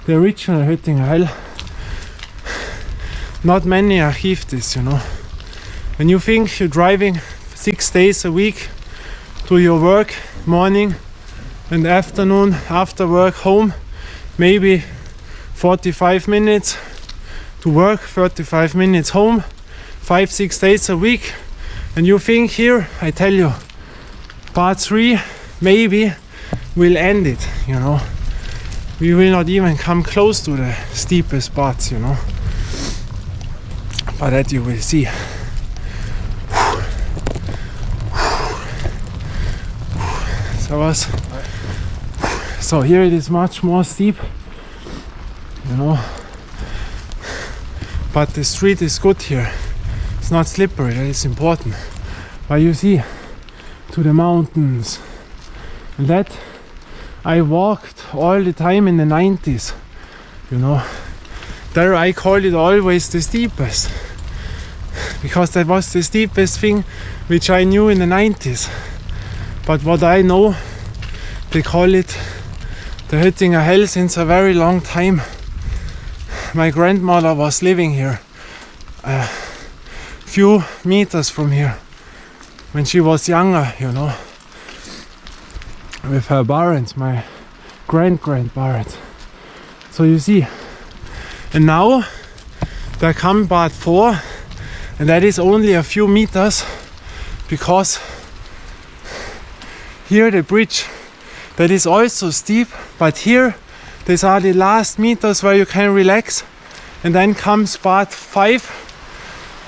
Speaker 1: the original Höttinger Höll, not many achieve this, you know. When you think you're driving 6 days a week to your work, morning and afternoon, after work home, maybe 45 minutes to work, 35 minutes home, 5-6 days a week, and you think here, I tell you, part 3 maybe will end it, you know. We will not even come close to the steepest parts, you know. But that you will see. So here it is much more steep, you know. But the street is good here. It's not slippery, that is important. But you see, to the mountains. And that I walked all the time in the 90s, you know. There I call it always the steepest, because that was the steepest thing which I knew in the 90s. But what I know, they call it the Höttinger Höll since a very long time. My grandmother was living here a few meters from here when she was younger, you know, with her parents, my grandparents. So you see, and now there come part 4, and that is only a few meters because here the bridge, that is also steep, but here these are the last meters where you can relax, and then comes part 5,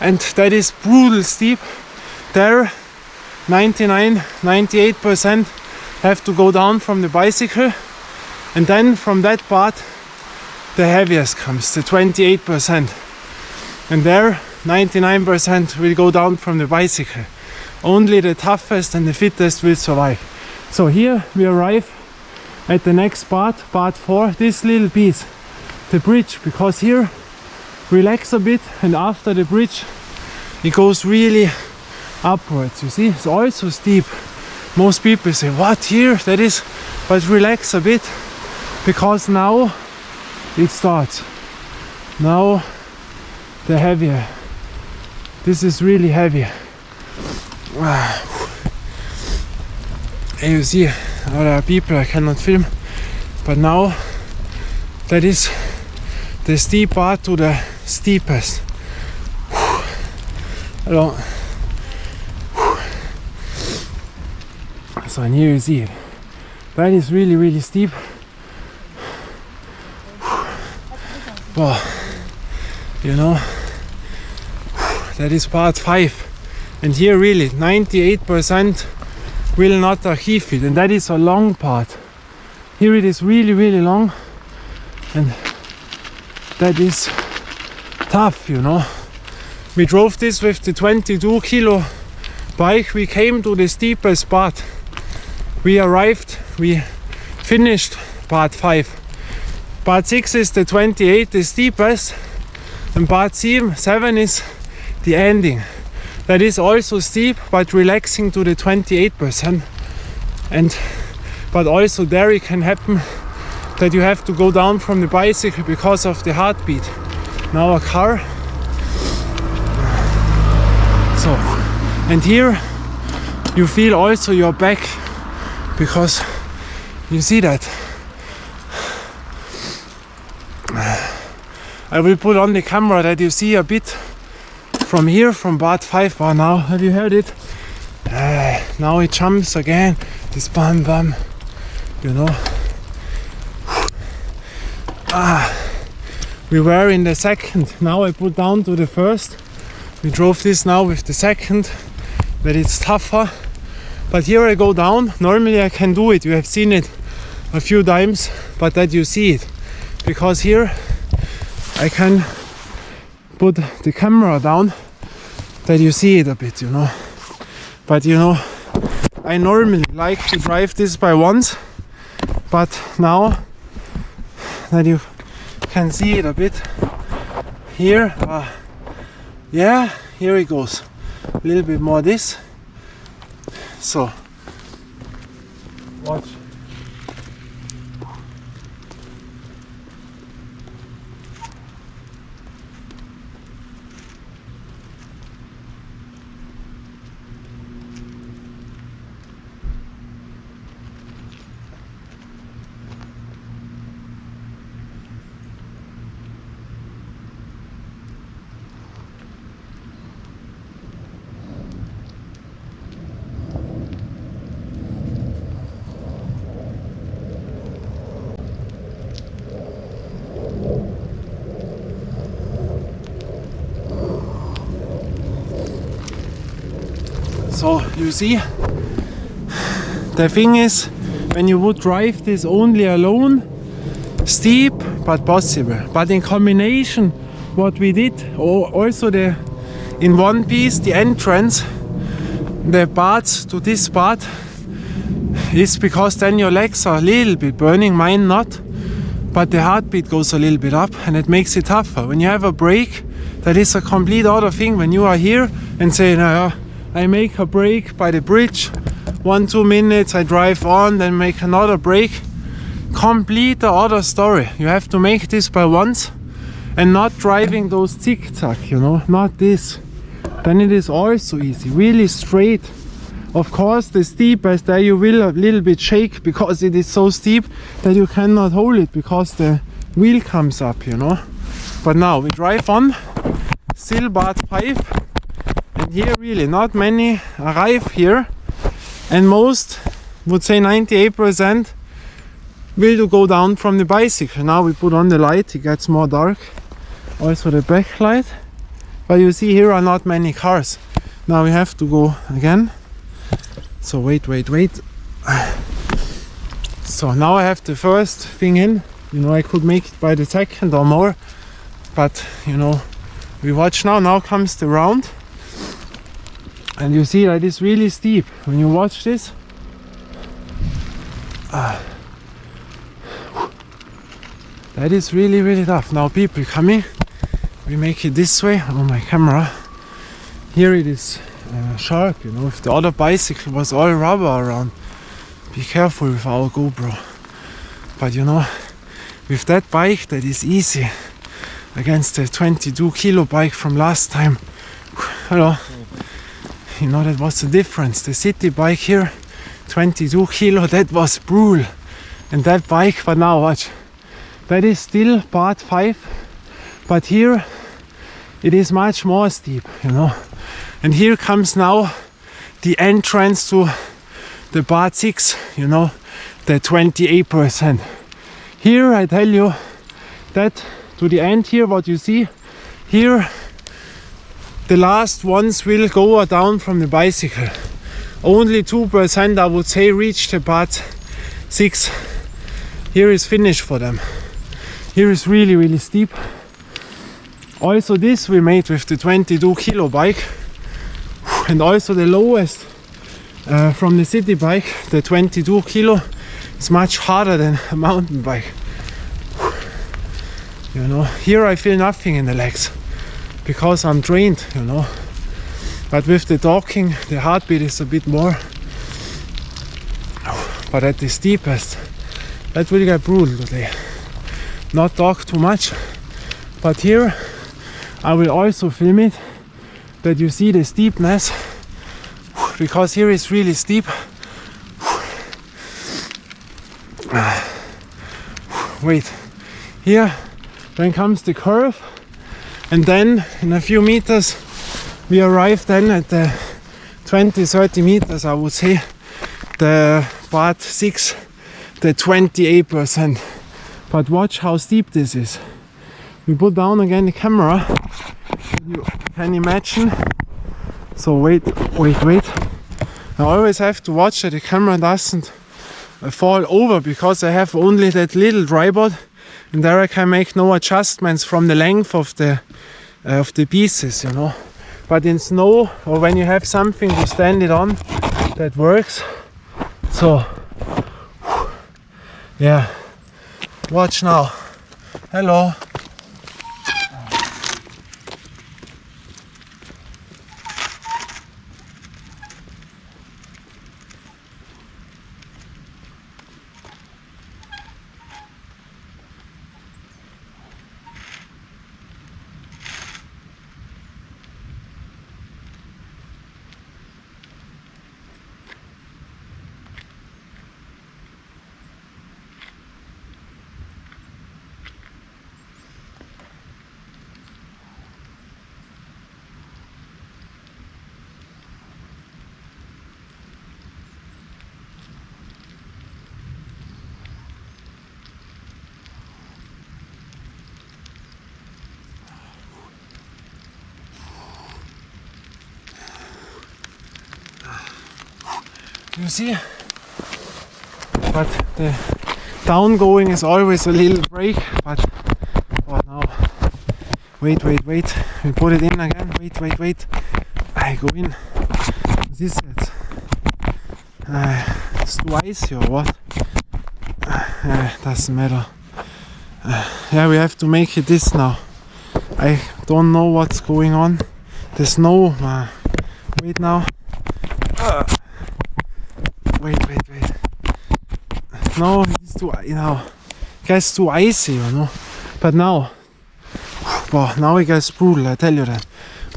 Speaker 1: and that is brutal steep. There 98% have to go down from the bicycle, and then from that part the heaviest comes, the 28%, and there 99% will go down from the bicycle. Only the toughest and the fittest will survive. So here we arrive at the next part, part 4, this little piece, the bridge, because here relax a bit, and after the bridge it goes really upwards. You see, it's also steep. Most people say, what, here? That is, but relax a bit, because now it starts. Now the heavier. This is really heavy. And you see, there are people I cannot film, but now that is the steep part to the steepest. Hello. So, and here you see it. That is really, really steep. Well, you know, that is part 5, and here really 98% will not achieve it, and that is a long part. Here it is really, really long, and that is tough, you know. We drove this with the 22 kilo bike. We came to the steepest part. We arrived, we finished part 5. Part 6 is the 28, the steepest, and part 7 is the ending. That is also steep, but relaxing to the 28%. But also there it can happen that you have to go down from the bicycle because of the heartbeat. Now a car. So, and here you feel also your back, because you see that. I will put on the camera that you see a bit from here, from part 5. Oh, now, have you heard it? Now it jumps again, this bam bam, you know. We were in the second, now I put down to the first. We drove this now with the second, that it's tougher. But here I go down, normally I can do it, you have seen it a few times, but that you see it. Because here I can put the camera down, that you see it a bit, you know. But you know, I normally like to drive this by ones, but now that you can see it a bit here, yeah, here it goes. A little bit more this. So, watch. So you see, the thing is, when you would drive this only alone, steep but possible. But in combination, what we did, also in one piece, the entrance, the parts to this part, is because then your legs are a little bit burning, mine not, but the heartbeat goes a little bit up and it makes it tougher. When you have a break, that is a complete other thing. When you are here and say, no, I make a break by the bridge, 1-2 minutes, I drive on, then make another break. Complete other story. You have to make this by once and not driving those zigzag, you know, not this. Then it is also easy, really straight. Of course, the steepest there you will a little bit shake because it is so steep that you cannot hold it because the wheel comes up, you know. But now we drive on, still part 5. And here really not many arrive here, and most would say 98% will go down from the bicycle. Now we put on the light, it gets more dark, also the backlight, but you see here are not many cars. Now we have to go again. So wait. So now I have the first thing in. You know, I could make it by the second or more, but you know, we watch now. Now comes the round, and you see that it's really steep. When you watch this, that is really tough. Now people coming, we make it this way. Oh, my camera. Here it is sharp, you know. If the other bicycle was all rubber around, be careful with our GoPro. But you know, with that bike that is easy against the 22 kilo bike from last time. Hello. You know, that was the difference. The city bike here, 22 kilo, that was brutal. And that bike, but now watch. That is still part 5, but here it is much more steep, you know. And here comes now the entrance to the part 6, you know, the 28%. Here I tell you that to the end here, what you see here, the last ones will go down from the bicycle. Only 2% I would say reach the part 6. Here is finished for them. Here is really steep. Also this we made with the 22 kilo bike, and also the lowest from the city bike, the 22 kilo, is much harder than a mountain bike. You know, here I feel nothing in the legs because I'm trained, you know. But with the talking, the heartbeat is a bit more. But at the steepest, that will get brutal today. Not talk too much, but here I will also film it, that you see the steepness, because here is really steep. Wait, here then comes the curve, and then in a few meters we arrive then at the 20-30 meters, I would say, the part 6, the 28%. But watch how steep this is. We put down again the camera. You can imagine. So wait. I always have to watch that the camera doesn't fall over, because I have only that little tripod, and there I can make no adjustments from the length of the pieces, you know. But in snow, or when you have something to stand it on, that works. So yeah. Watch now. Hello. You see, but the down going is always a little break. But oh, now, wait, we put it in again. Wait, I go in. What is it? It's too icy or what? Doesn't matter. Yeah, we have to make it this now. I don't know what's going on. The snow. Wait now. Wait. No, it's too, you know, it gets too icy, you know. But now, well, now it gets brutal, I tell you that.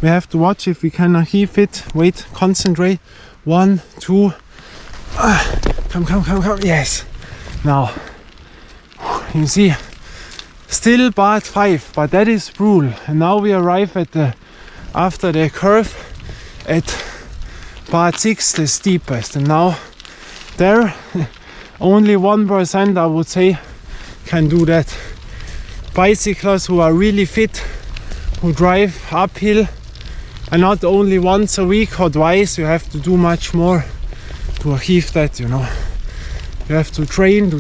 Speaker 1: We have to watch if we can keep it. Wait, concentrate. 1, 2. Come. Yes. Now, you see, still part 5, but that is brutal. And now we arrive at the, after the curve, at part 6, the steepest, and now there only 1% I would say can do that. Bicyclers who are really fit, who drive uphill, and not only once a week or twice, you have to do much more to achieve that, you know. You have to train.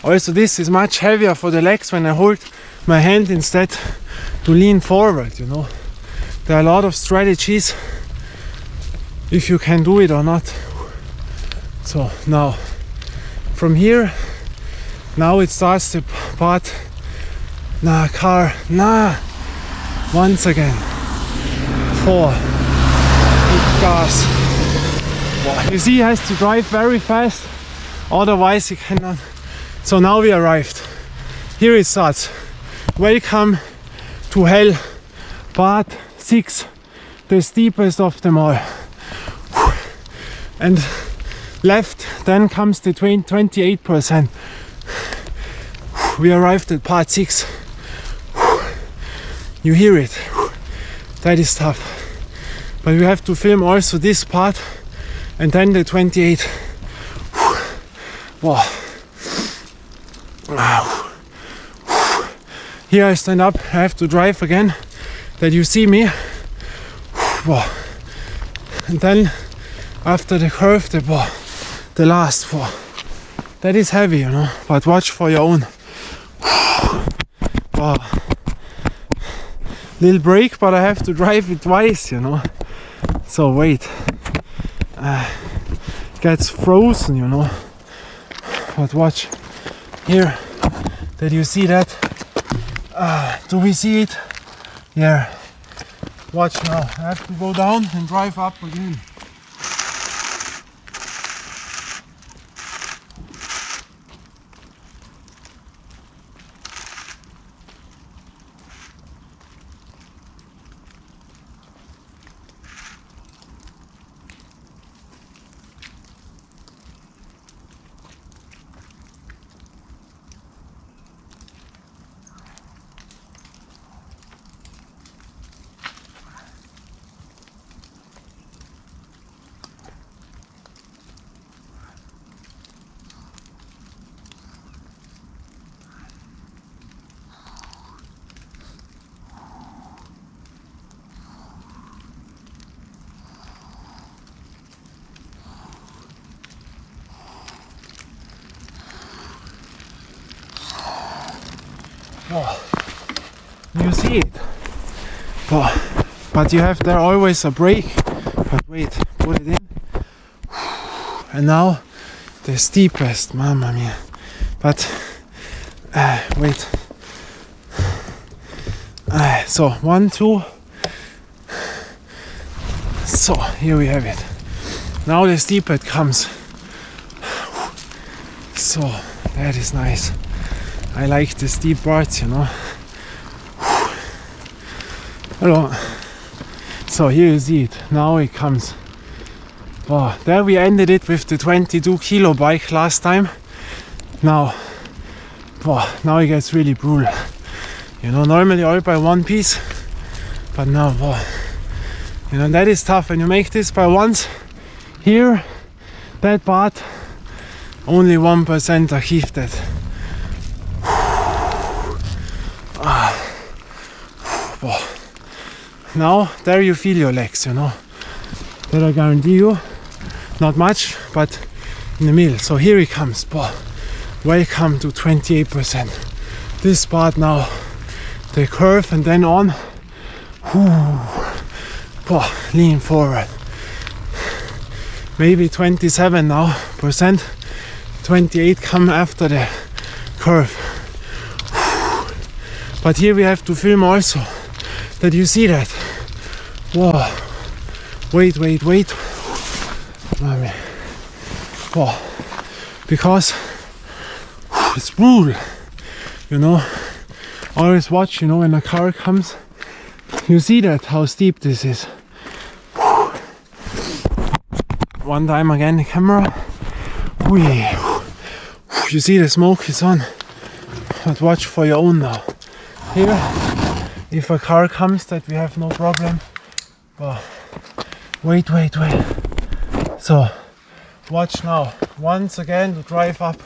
Speaker 1: Also this is much heavier for the legs when I hold my hand instead to lean forward, you know. There are a lot of strategies if you can do it or not. So now from here, now it starts the part. Once again 4 big cars. You see, he has to drive very fast, otherwise he cannot. So now we arrived. Here it starts. Welcome to Hell, part 6, the steepest of them all. And left, then comes the 28%. We arrived at part 6. You hear it. That is tough. But we have to film also this part and then the 28. Wow. Here I stand up, I have to drive again, that you see me. Wow. And then after the curve, the last. Wow. That is heavy, you know, but watch for your own. Wow. Little break, but I have to drive it twice, you know. So wait. Gets frozen, you know. But watch here. Did you see that? Do we see it? Yeah. Watch now. I have to go down and drive up again. Oh, you see it. Oh, but you have there always a break. But wait, put it in. And now the steepest, mamma mia. But wait. So 1, 2. So here we have it. Now the steepest comes. So that is nice. I like the steep parts, you know. Hello. So here you see it. Now it comes. Wow, there we ended it with the 22 kilo bike last time. Now, wow, now it gets really brutal. You know, normally all by one piece, but now, wow. You know, that is tough when you make this by once. Here, that part, only 1% achieved that. Wow. Now there you feel your legs, you know. That I guarantee you, not much, but in the middle. So here it comes. Wow. Welcome to 28%. This part now, the curve and then on. Wow. Lean forward. Maybe 27 now percent. 28 come after the curve. But here we have to film also that you see that. Wow. Wait. Wow. Because it's brutal. You know. Always watch, you know, when a car comes. You see that how steep this is. One time again the camera. You see the smoke is on. But watch for your own now. Here if a car comes, that we have no problem. But wait. So watch now. Once again to drive up.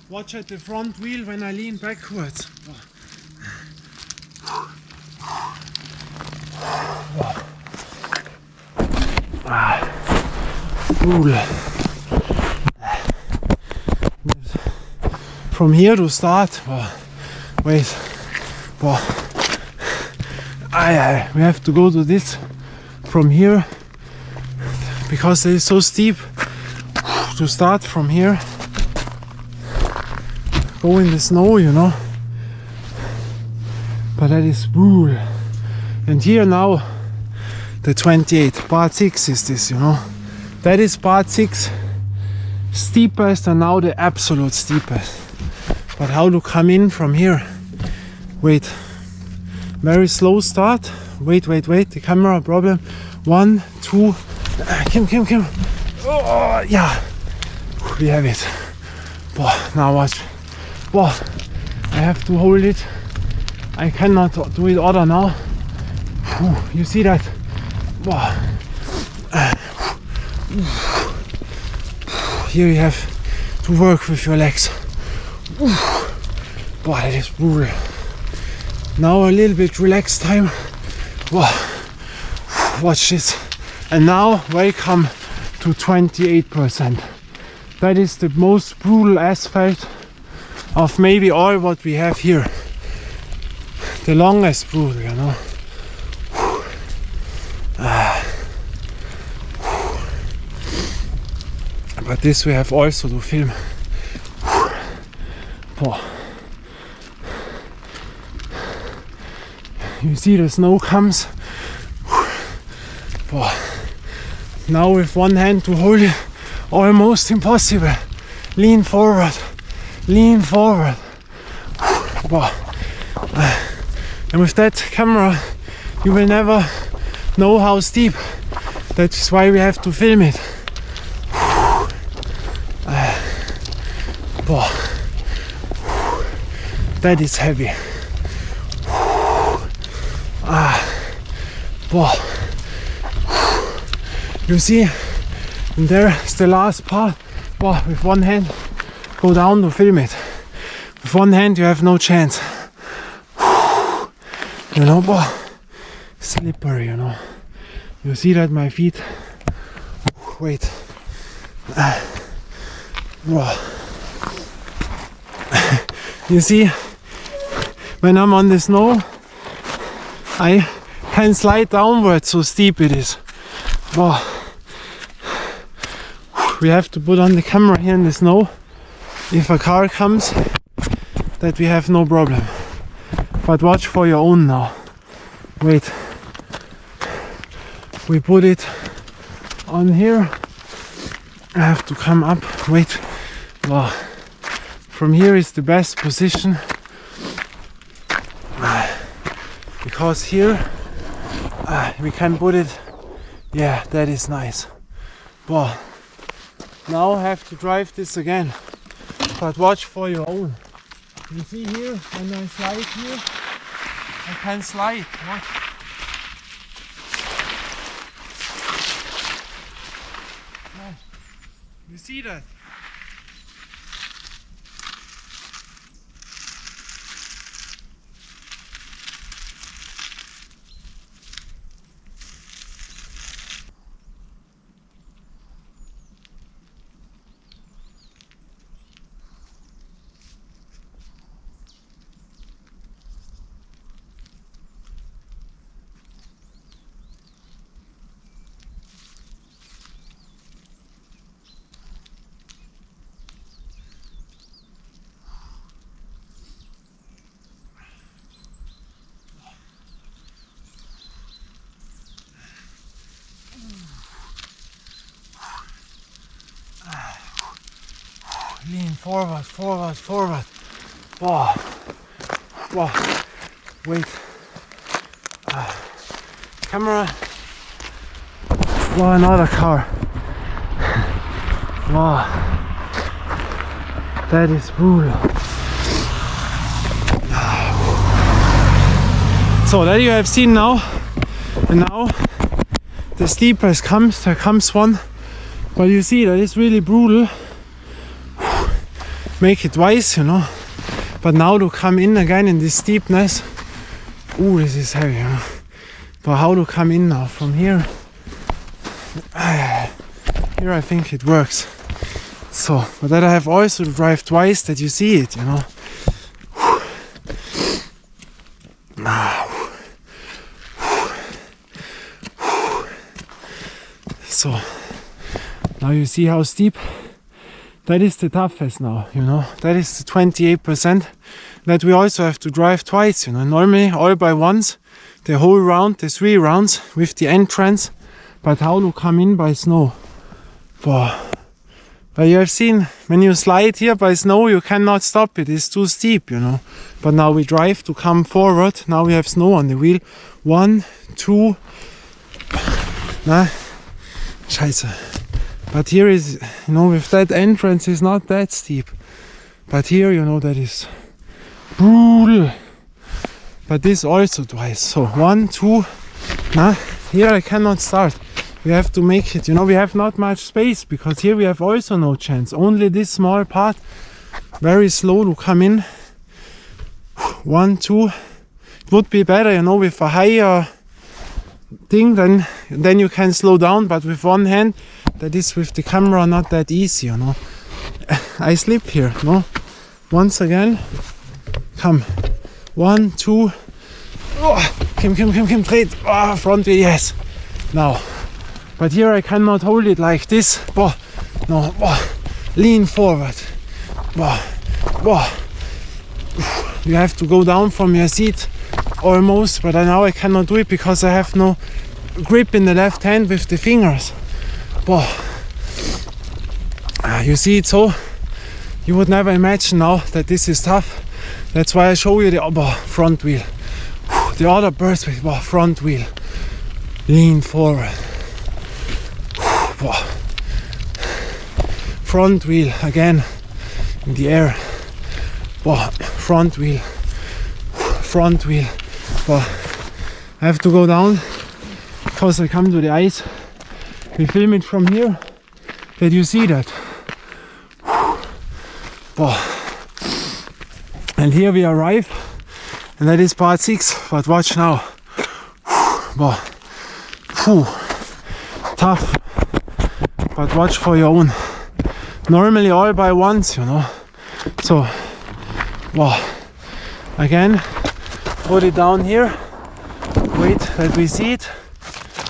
Speaker 1: Watch at the front wheel when I lean backwards. Cool. From here to start. Wait. We have to go to this from here because it is so steep to start from here. Go in the snow, you know. But that is cool. And here now the 28 part 6 is this, you know. That is part 6, steepest, and now the absolute steepest. But how to come in from here? Wait, very slow start. Wait, the camera problem. 1, 2, Kim. Oh yeah, we have it. Now watch. I have to hold it. I cannot do it other now. You see that? Here you have to work with your legs. That is brutal. Now a little bit relaxed time. Watch this. And now welcome to 28%. That is the most brutal asphalt of maybe all what we have here. The longest brutal, you know. But this we have also to film. You see the snow comes. Now with one hand to hold it, almost impossible. Lean forward. And with that camera you will never know how steep. That's why we have to film it. That is heavy. You see, and there is the last part. With one hand go down to film it. With one hand you have no chance. You know, slippery, you know. You see that my feet. Wait. You see, when I'm on the snow, I can slide downwards, so steep it is. We have to put on the camera here in the snow. If a car comes, that we have no problem. But watch for your own now. Wait. We put it on here. I have to come up. Wait. From here is the best position. Because here we can put it. Yeah, that is nice. Now I have to drive this again. But watch for your own. You see here, when I slide here, I can slide. Watch. You see that? Lean forward, forward, forward. Wow. Wow. Wait. Camera. Wow, another car. Wow. That is brutal. So that you have seen now. And now the steepest comes. There comes one. But you see that it's really brutal. Make it twice, you know. But now to come in again in this steepness. Ooh, this is heavy, you know. But how to come in now from here? Here I think it works. So, but that I have also to drive twice that you see it, you know. So, now you see how steep. That is the toughest now, you know. That is the 28% that we also have to drive twice, you know. Normally all by once, the whole round, the 3 rounds with the entrance. But how to come in by snow? But you have seen, when you slide here by snow, you cannot stop it. It's too steep, you know. But now we drive to come forward. Now we have snow on the wheel. 1, 2. Nah, scheiße. But here is, you know, with that entrance is not that steep. But here, you know, that is brutal. But this also twice. So 1, 2. Nah, here I cannot start. We have to make it, you know, we have not much space because here we have also no chance. Only this small part, very slow to come in. 1, 2. It would be better, you know, with a higher thing, then you can slow down. But with one hand, that is with the camera not that easy, you know. I slip here, no? Once again. Come. 1, 2. Oh, Kim, dreht. Oh, front wheel, yes. Now. But here I cannot hold it like this. Oh, no. Oh, lean forward. Oh, oh. You have to go down from your seat almost, but now I cannot do it because I have no grip in the left hand with the fingers. Boah. You see it, so you would never imagine now that this is tough. That's why I show you the front wheel. The other burst with front wheel. Lean forward. Front wheel again in the air. Front wheel. Front wheel. I have to go down because I come to the ice. We film it from here, that you see that. And here we arrive, and that is part 6, but watch now. Tough, but watch for your own. Normally all by once, you know. So, again, put it down here. Wait that we see it.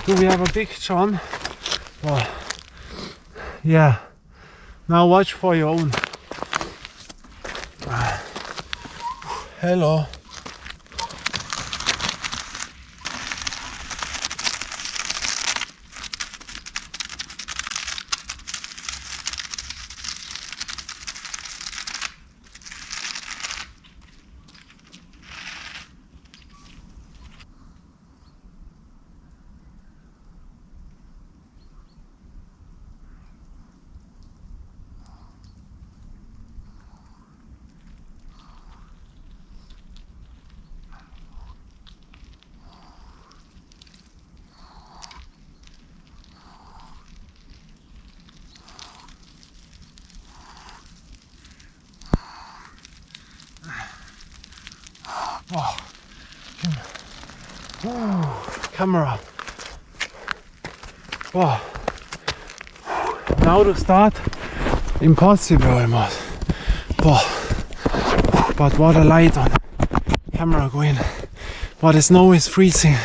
Speaker 1: Do we have a picture on? Yeah. Now watch for your own. Hello. Camera. Wow. Now to start, impossible almost. Wow. But what a light on. Camera going. But the snow is freezing.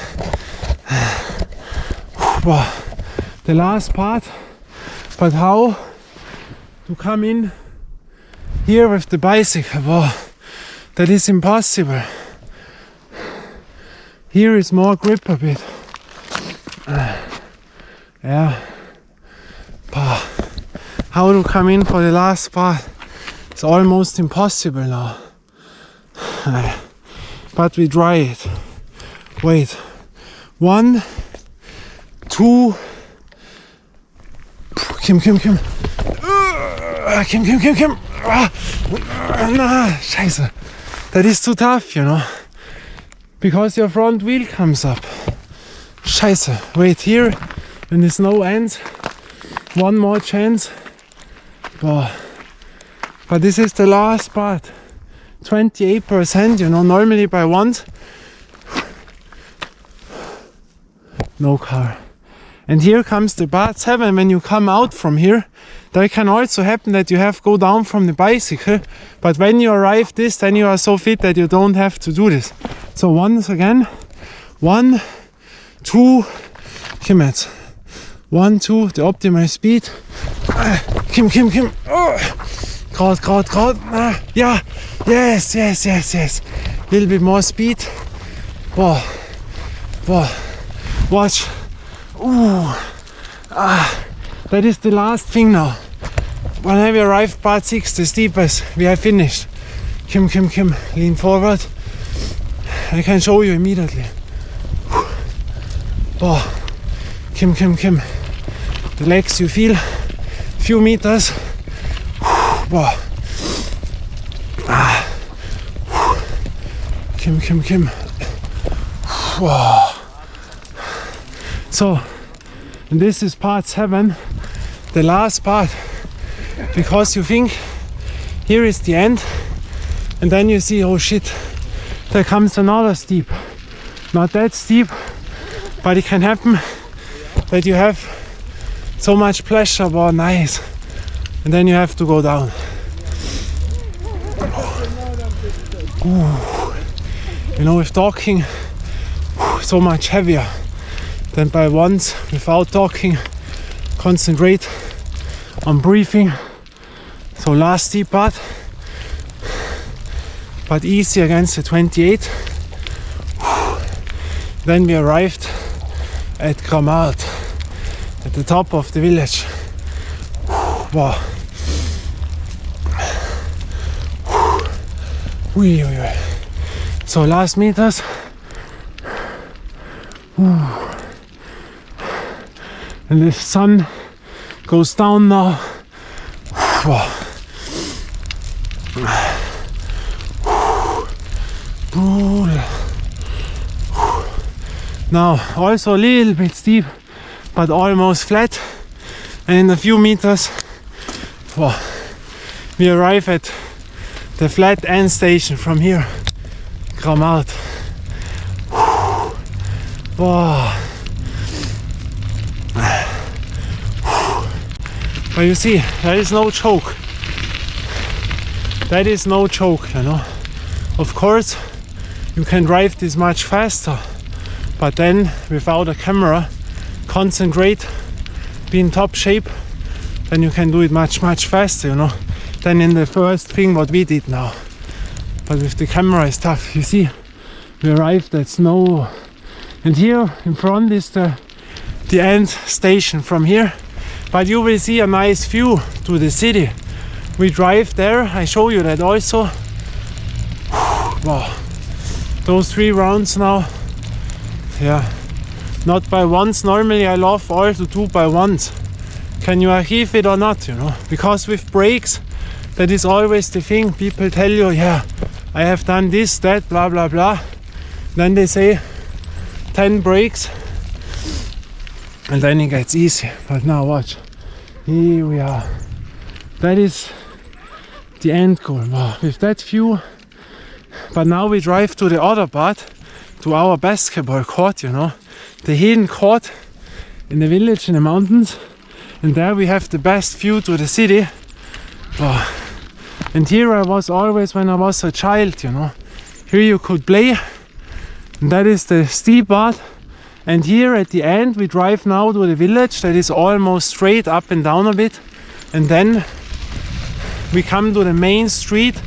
Speaker 1: Wow. The last part. But how to come in here with the bicycle? Wow. That is impossible. Here is more grip a bit. Yeah. How to come in for the last part? It's almost impossible now. But we try it. Wait. 1, 2. Kim. Kim. Scheiße. That is too tough, you know. Because your front wheel comes up. Scheiße. Wait here. When the snow ends. One more chance. But this is the last part. 28%, you know, normally by once. No car. And here comes the part 7. When you come out from here, there can also happen that you have to go down from the bicycle. But when you arrive this, then you are so fit that you don't have to do this. So once again, 1, 2, Kim jetzt. 1, 2, the optimal speed. Kim. Oh. Kraut. Yeah. Yes. Little bit more speed. Wow. Watch. That is the last thing now. When I arrived part 6, the steepest, we have finished. Kim. Lean forward. I can show you immediately. Wow. Kim. The legs you feel. Few meters. Wow. Kim. Wow. So, and this is part 7, the last part, because you think here is the end, and then you see, oh shit, there comes another steep. Not that steep, but it can happen that you have so much pleasure, wow, nice, and then you have to go down. You know, with talking, so much heavier than by once without talking. Concentrate on breathing. So last steep part, but easy against the 28. Then we arrived at Kramart, at the top of the village. Wow. So last meters. And the sun goes down now. Wow. Now also a little bit steep, but almost flat. And in a few meters, wow, we arrive at the flat end station from here. Kramart. Wow. But you see, there is no choke. That is no choke, you know. Of course, you can drive this much faster, but then without a camera, concentrate, be in top shape, then you can do it much faster, you know, than in the first thing what we did now. But with the camera it's tough. You see, we arrived at snow, and here in front is the end station from here. But you will see a nice view to the city. We drive there, I show you that also. Wow, those 3 rounds now, yeah, not by once. Normally I love all to do by once. Can you achieve it or not, you know? Because with brakes, that is always the thing. People tell you, yeah, I have done this, that, blah blah blah. Then they say 10 brakes, and then it gets easy. But now watch, here we are. That is the end goal. Wow, with that view. But now we drive to the other part, to our basketball court, you know, the hidden court in the village in the mountains, and there we have the best view to the city. Oh. And here I was always when I was a child, you know. Here you could play, and that is the steep part. And here at the end we drive now to the village that is almost straight up and down a bit, and then we come to the main street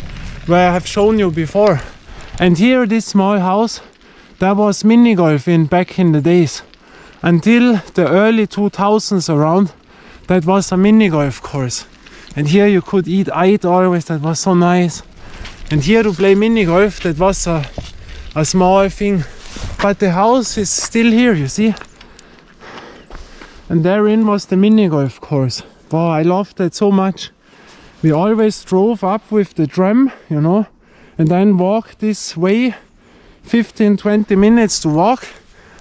Speaker 1: where I have shown you before. And here this small house, there was mini golf in back in the days. Until the early 2000s around, that was a mini golf course. And here you could eat always, that was so nice. And here to play mini golf, that was a small thing. But the house is still here, you see. And therein was the mini golf course. Wow, I loved that so much. We always drove up with the tram, you know, and then walked this way 15-20 minutes to walk.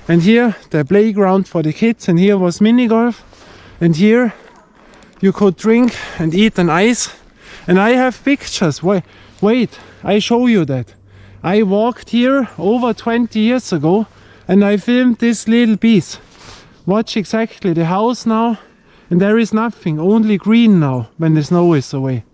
Speaker 1: And here the playground for the kids, and here was mini golf. And here you could drink and eat an ice. And I have pictures. Wait, I show you that. I walked here over 20 years ago and I filmed this little piece. Watch exactly the house now, and there is nothing, only green now when the snow is away.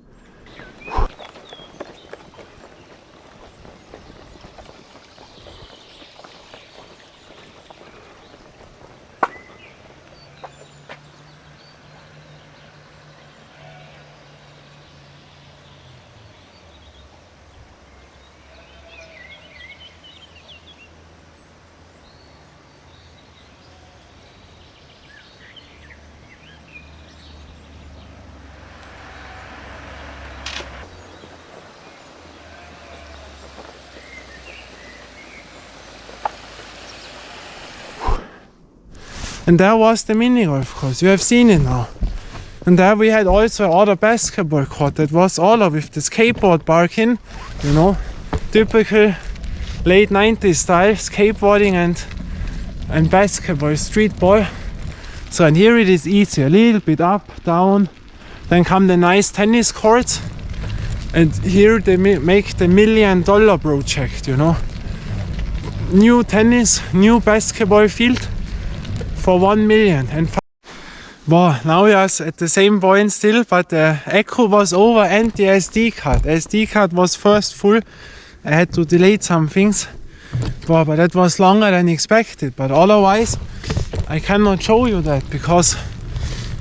Speaker 1: And there was the mini golf course, you have seen it now. And there we had also other basketball court that was all of with the skateboard parking, you know, typical late 90s style skateboarding and basketball, street ball. So and here it is easy, a little bit up, down, then come the nice tennis courts, and here they make the $1 million project, you know. New tennis, new basketball field for 1 million. And wow, now we are at the same point still, but the echo was over and the SD card. SD card was first full. I had to delete some things. Wow, but that was longer than expected. But otherwise, I cannot show you that because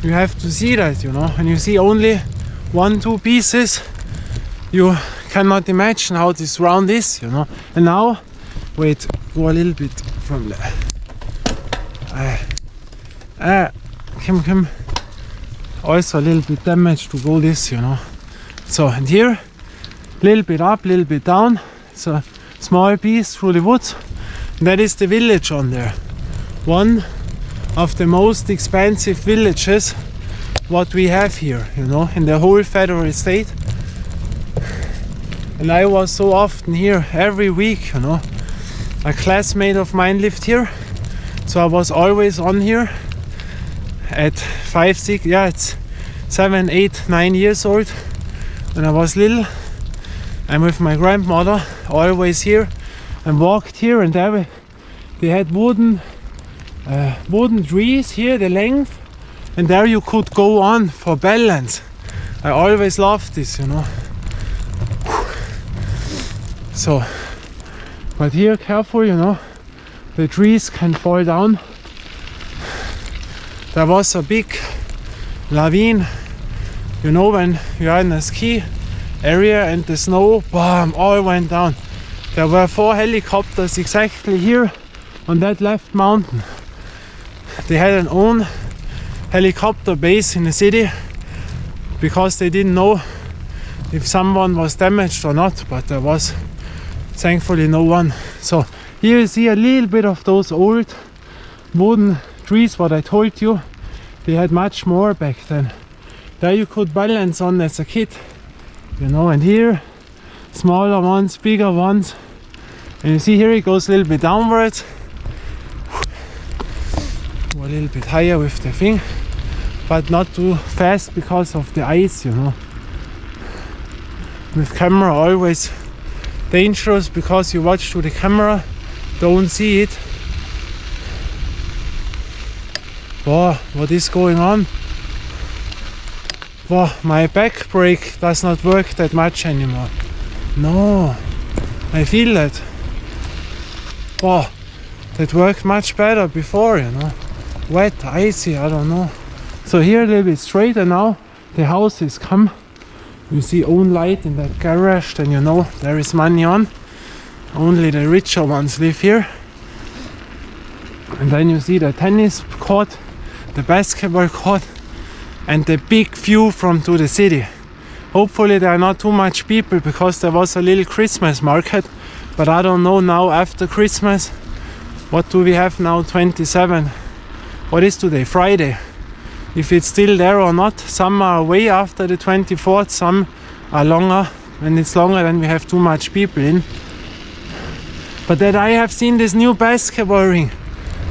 Speaker 1: you have to see that, you know. And you see only 1-2 pieces, you cannot imagine how this round is, you know. And now, wait, go a little bit from there. Come. Also a little bit damaged to go this, you know. So, and here, little bit up, little bit down. It's a small piece through the woods. And that is the village on there. One of the most expensive villages what we have here, you know, in the whole federal state. And I was so often here every week, you know. A classmate of mine lived here, so I was always on here at 5, 6, yeah, it's 7, 8, 9 years old when I was little. I'm with my grandmother, always here, and walked here, and there they had wooden trees here, the length, and there you could go on for balance. I always loved this, you know. So, but here careful, you know, the trees can fall down. There was a big ravine, you know, when you are in a ski area and the snow, bam, all went down. There were 4 helicopters exactly here on that left mountain. They had an own helicopter base in the city because they didn't know if someone was damaged or not, but there was thankfully no one. So here you see a little bit of those old wooden trees, what I told you. They had much more back then. There you could balance on as a kid, you know, and here smaller ones, bigger ones. And you see here it goes a little bit downwards. Go a little bit higher with the thing, but not too fast because of the ice, you know. With camera always dangerous because you watch to the camera don't see it. Wow, what is going on? Wow, my back brake does not work that much anymore. No, I feel that. Wow, that worked much better before, you know. Wet, icy, I don't know. So here a little bit straighter now. The house is come. You see own light in that garage, then you know there is money on. Only the richer ones live here. And then you see the tennis court, the basketball court, and the big view from to the city. Hopefully there are not too much people because there was a little Christmas market, but I don't know now after Christmas. What do we have now? 27. What is today? Friday. If it's still there or not. Some are away after the 24th, some are longer. When it's longer, then we have too much people in. But that I have seen this new basketball ring.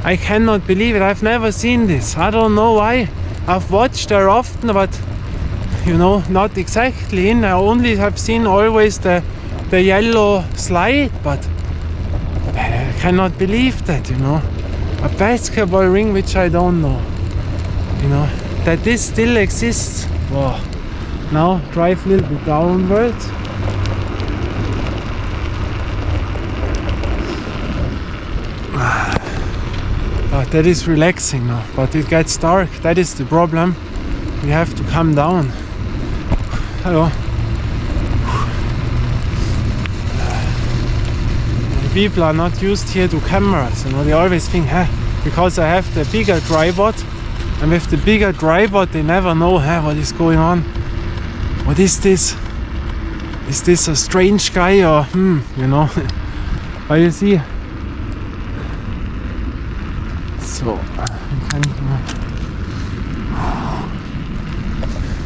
Speaker 1: I cannot believe it. I've never seen this. I don't know why. I've watched there often, but you know, not exactly in. I only have seen always the yellow slide, but I cannot believe that, you know. A basketball ring which I don't know. You know, that this still exists. Wow. Now drive a little bit downwards. But that is relaxing now, but it gets dark. That is the problem. We have to come down. Hello. People are not used here to cameras, you know. They always think, because I have the bigger tripod, and with the bigger tripod they never know what is going on. What is this? Is this a strange guy or you know? But you see, so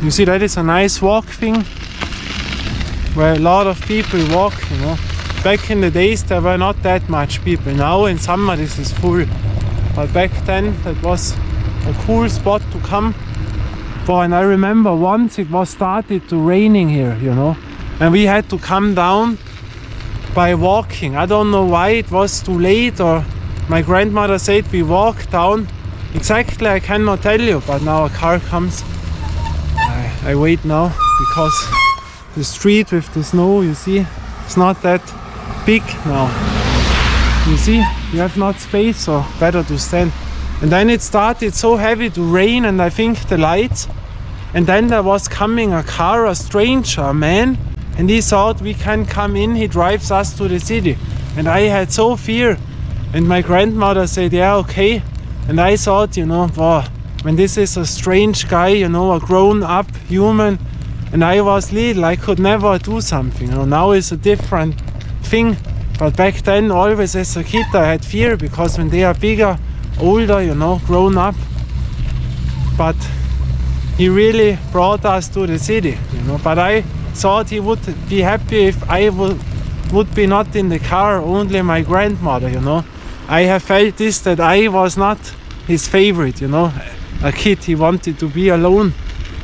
Speaker 1: you see that is a nice walk thing where a lot of people walk, you know. Back in the days there were not that much people. Now in summer this is full, but back then that was a cool spot to come for. And I remember once it was started to raining here, you know, and we had to come down by walking. I don't know why, it was too late, or my grandmother said we walk down. Exactly, I cannot tell you, but now a car comes. I wait now because the street with the snow, you see, it's not that big now. You see, you have not space, so better to stand. And then it started so heavy to rain, and I think the lights. And then there was coming a car, a stranger, a man, and he thought we can come in, he drives us to the city. And I had so fear. And my grandmother said, yeah, okay. And I thought, you know, wow, when this is a strange guy, you know, a grown-up human, and I was little, I could never do something. You know, now it's a different thing. But back then, always as a kid, I had fear, because when they are bigger, older, you know, grown up. But he really brought us to the city, you know. But I thought he would be happy if I would be not in the car, only my grandmother, you know. I have felt this, that I was not his favorite, you know. A kid, he wanted to be alone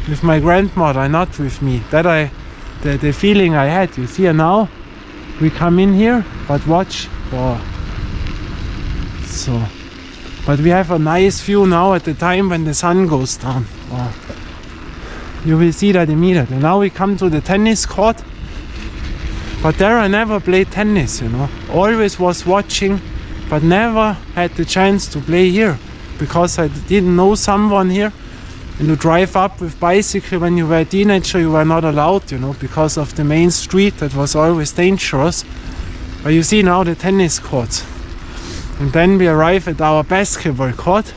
Speaker 1: with my grandmother, not with me. That the feeling I had, you see. And now we come in here, but watch. Wow. So, but we have a nice view now at the time when the sun goes down. Wow. You will see that immediately. Now we come to the tennis court, but there I never played tennis, you know. Always was watching, but never had the chance to play here, because I didn't know someone here. And to drive up with bicycle when you were a teenager, you were not allowed, you know, because of the main street that was always dangerous. But you see now the tennis courts. And then we arrive at our basketball court.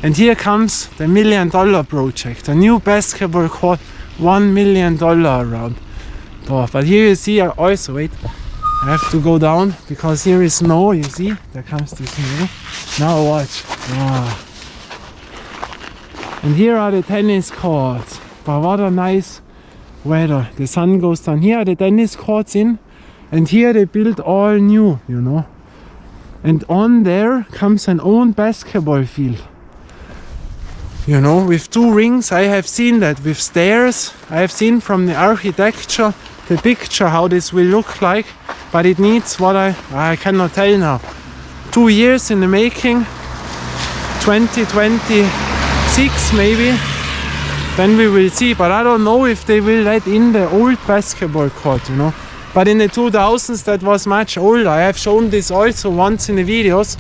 Speaker 1: And here comes the $1 million project. A new basketball court, $1 million around. Oh, but here you see, also, wait, I have to go down, because here is snow, you see. There comes the snow. Now watch. Oh. And here are the tennis courts. But what a nice weather. The sun goes down. Here are the tennis courts in. And here they built all new, you know. And on there comes an own basketball field. You know, with 2 rings. I have seen that with stairs. I have seen from the architecture the picture how this will look like. But it needs what I cannot tell now. 2 years in the making, 2026 maybe. Then we will see, but I don't know if they will let in the old basketball court, you know. But in the 2000s that was much older. I have shown this also once in the videos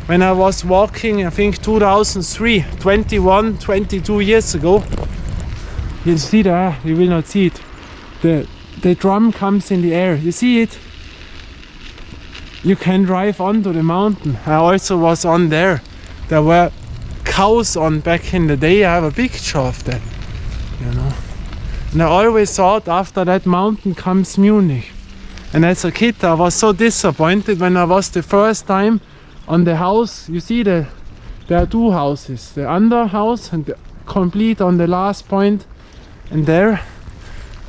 Speaker 1: when I was walking, I think 2003, 22 years ago. You see there, you will not see it. The drum comes in the air, you see it? You can drive onto the mountain. I also was on there. There were cows on back in the day. I have a picture of that, you know. And I always thought after that mountain comes Munich. And as a kid I was so disappointed when I was the first time on the house. You see there are two houses, the under house and the complete on the last point. And there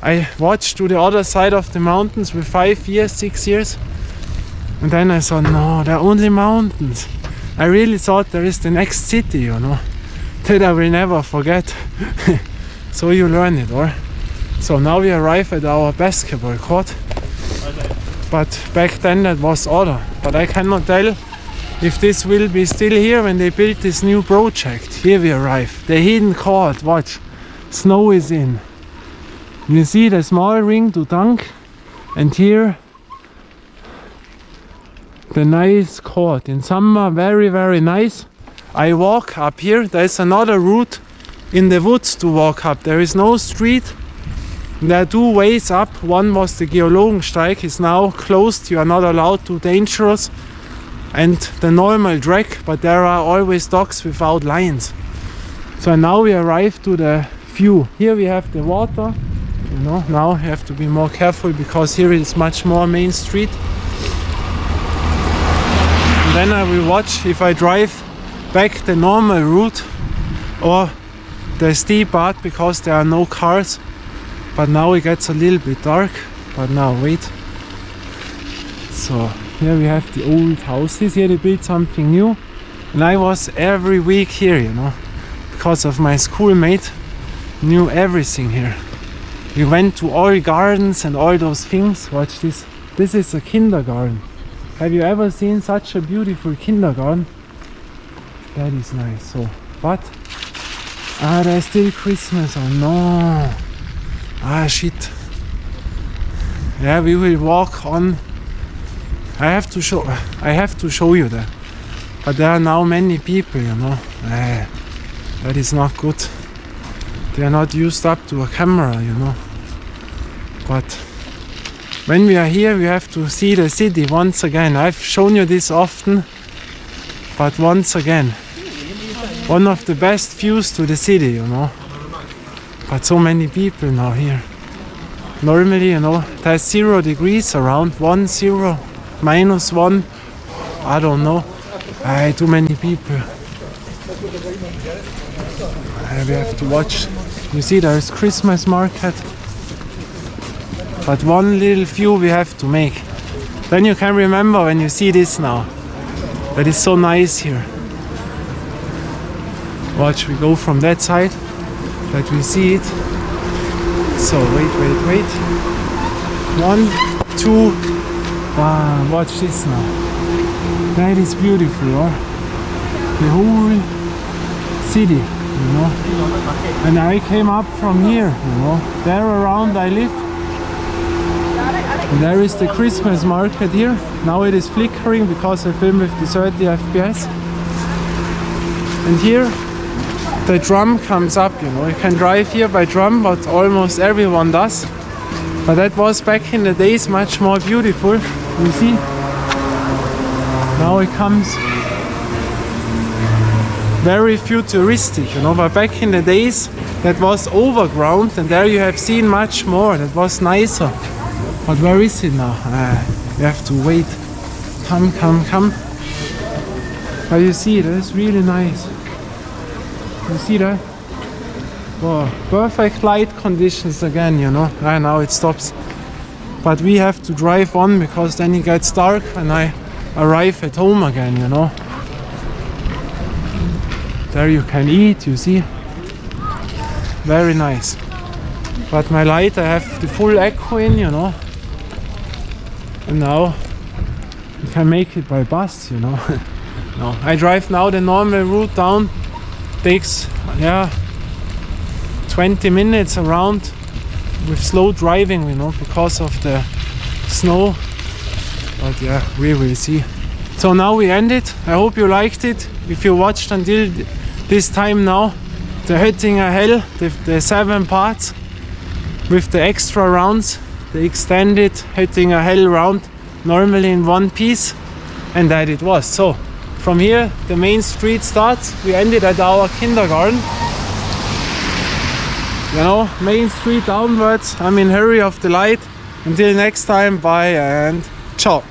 Speaker 1: I watched to the other side of the mountains with 5 years, 6 years. And then I thought, no, they're only mountains. I really thought there is the next city, you know, that I will never forget. So you learn it, or? So now we arrive at our basketball court. But back then that was other. But I cannot tell if this will be still here when they build this new project. Here we arrive. The hidden court, watch. Snow is in. You see the small ring to dunk. And here the nice court. In summer very, very nice. I walk up here. There's another route in the woods to walk up. There is no street. There are two ways up. One was the Geologensteig, is now closed. You are not allowed to, dangerous. And the normal track, but there are always dogs without lines. So now we arrive to the view. Here we have the water. You know, now you have to be more careful because here is much more main street. And then I will watch if I drive back the normal route or the steep part because there are no cars. But now it gets a little bit dark. But now wait. So here we have the old houses. Here they built something new. And I was every week here, you know, because of my schoolmate knew everything here. We went to all gardens and all those things. Watch this. This is a kindergarten. Have you ever seen such a beautiful kindergarten? That is nice. So, but there's still Christmas. Oh no. Shit. Yeah, we will walk on. I have to show you that. But there are now many people, you know. That is not good. They are not used up to a camera, you know. But when we are here, we have to see the city once again. I've shown you this often, but once again, one of the best views to the city, you know. But so many people now here. Normally, you know, there's 0 degrees around, 1, 0, -1, I don't know. Too many people. We have to watch. You see, there is Christmas market. But one little view we have to make. Then you can remember when you see this now. That is so nice here. Watch, we go from that side, that we see it. So wait. 1, 2. Wow, watch this now. That is beautiful, or? The whole city, you know. And I came up from here, you know. There around I live. And there is the Christmas market here. Now it is flickering because I film with the 30 FPS. And here the drum comes up, you know. You can drive here by drum, but almost everyone does. But that was back in the days much more beautiful. You see? Now it comes very futuristic, you know. But back in the days that was overground, and there you have seen much more. That was nicer. But where is it now? You have to wait. Come. But you see, that's really nice. You see that? Oh, perfect light conditions again, you know. Now it stops. But we have to drive on because then it gets dark and I arrive at home again, you know. There you can eat, you see. Very nice. But my light, I have the full echo in, you know. And now you can make it by bus, you know. No, I drive now the normal route down. Takes 20 minutes around with slow driving, you know, because of the snow. But yeah, we will see. So now we end it. I hope you liked it. If you watched until this time now, the Höttinger Höll, the 7 parts with the extra rounds, the extended Höttinger Höll round, normally in one piece, and that it was. So from here the main street starts. We ended at our kindergarten, you know, main street downwards. I'm in hurry of the light. Until next time, bye and ciao.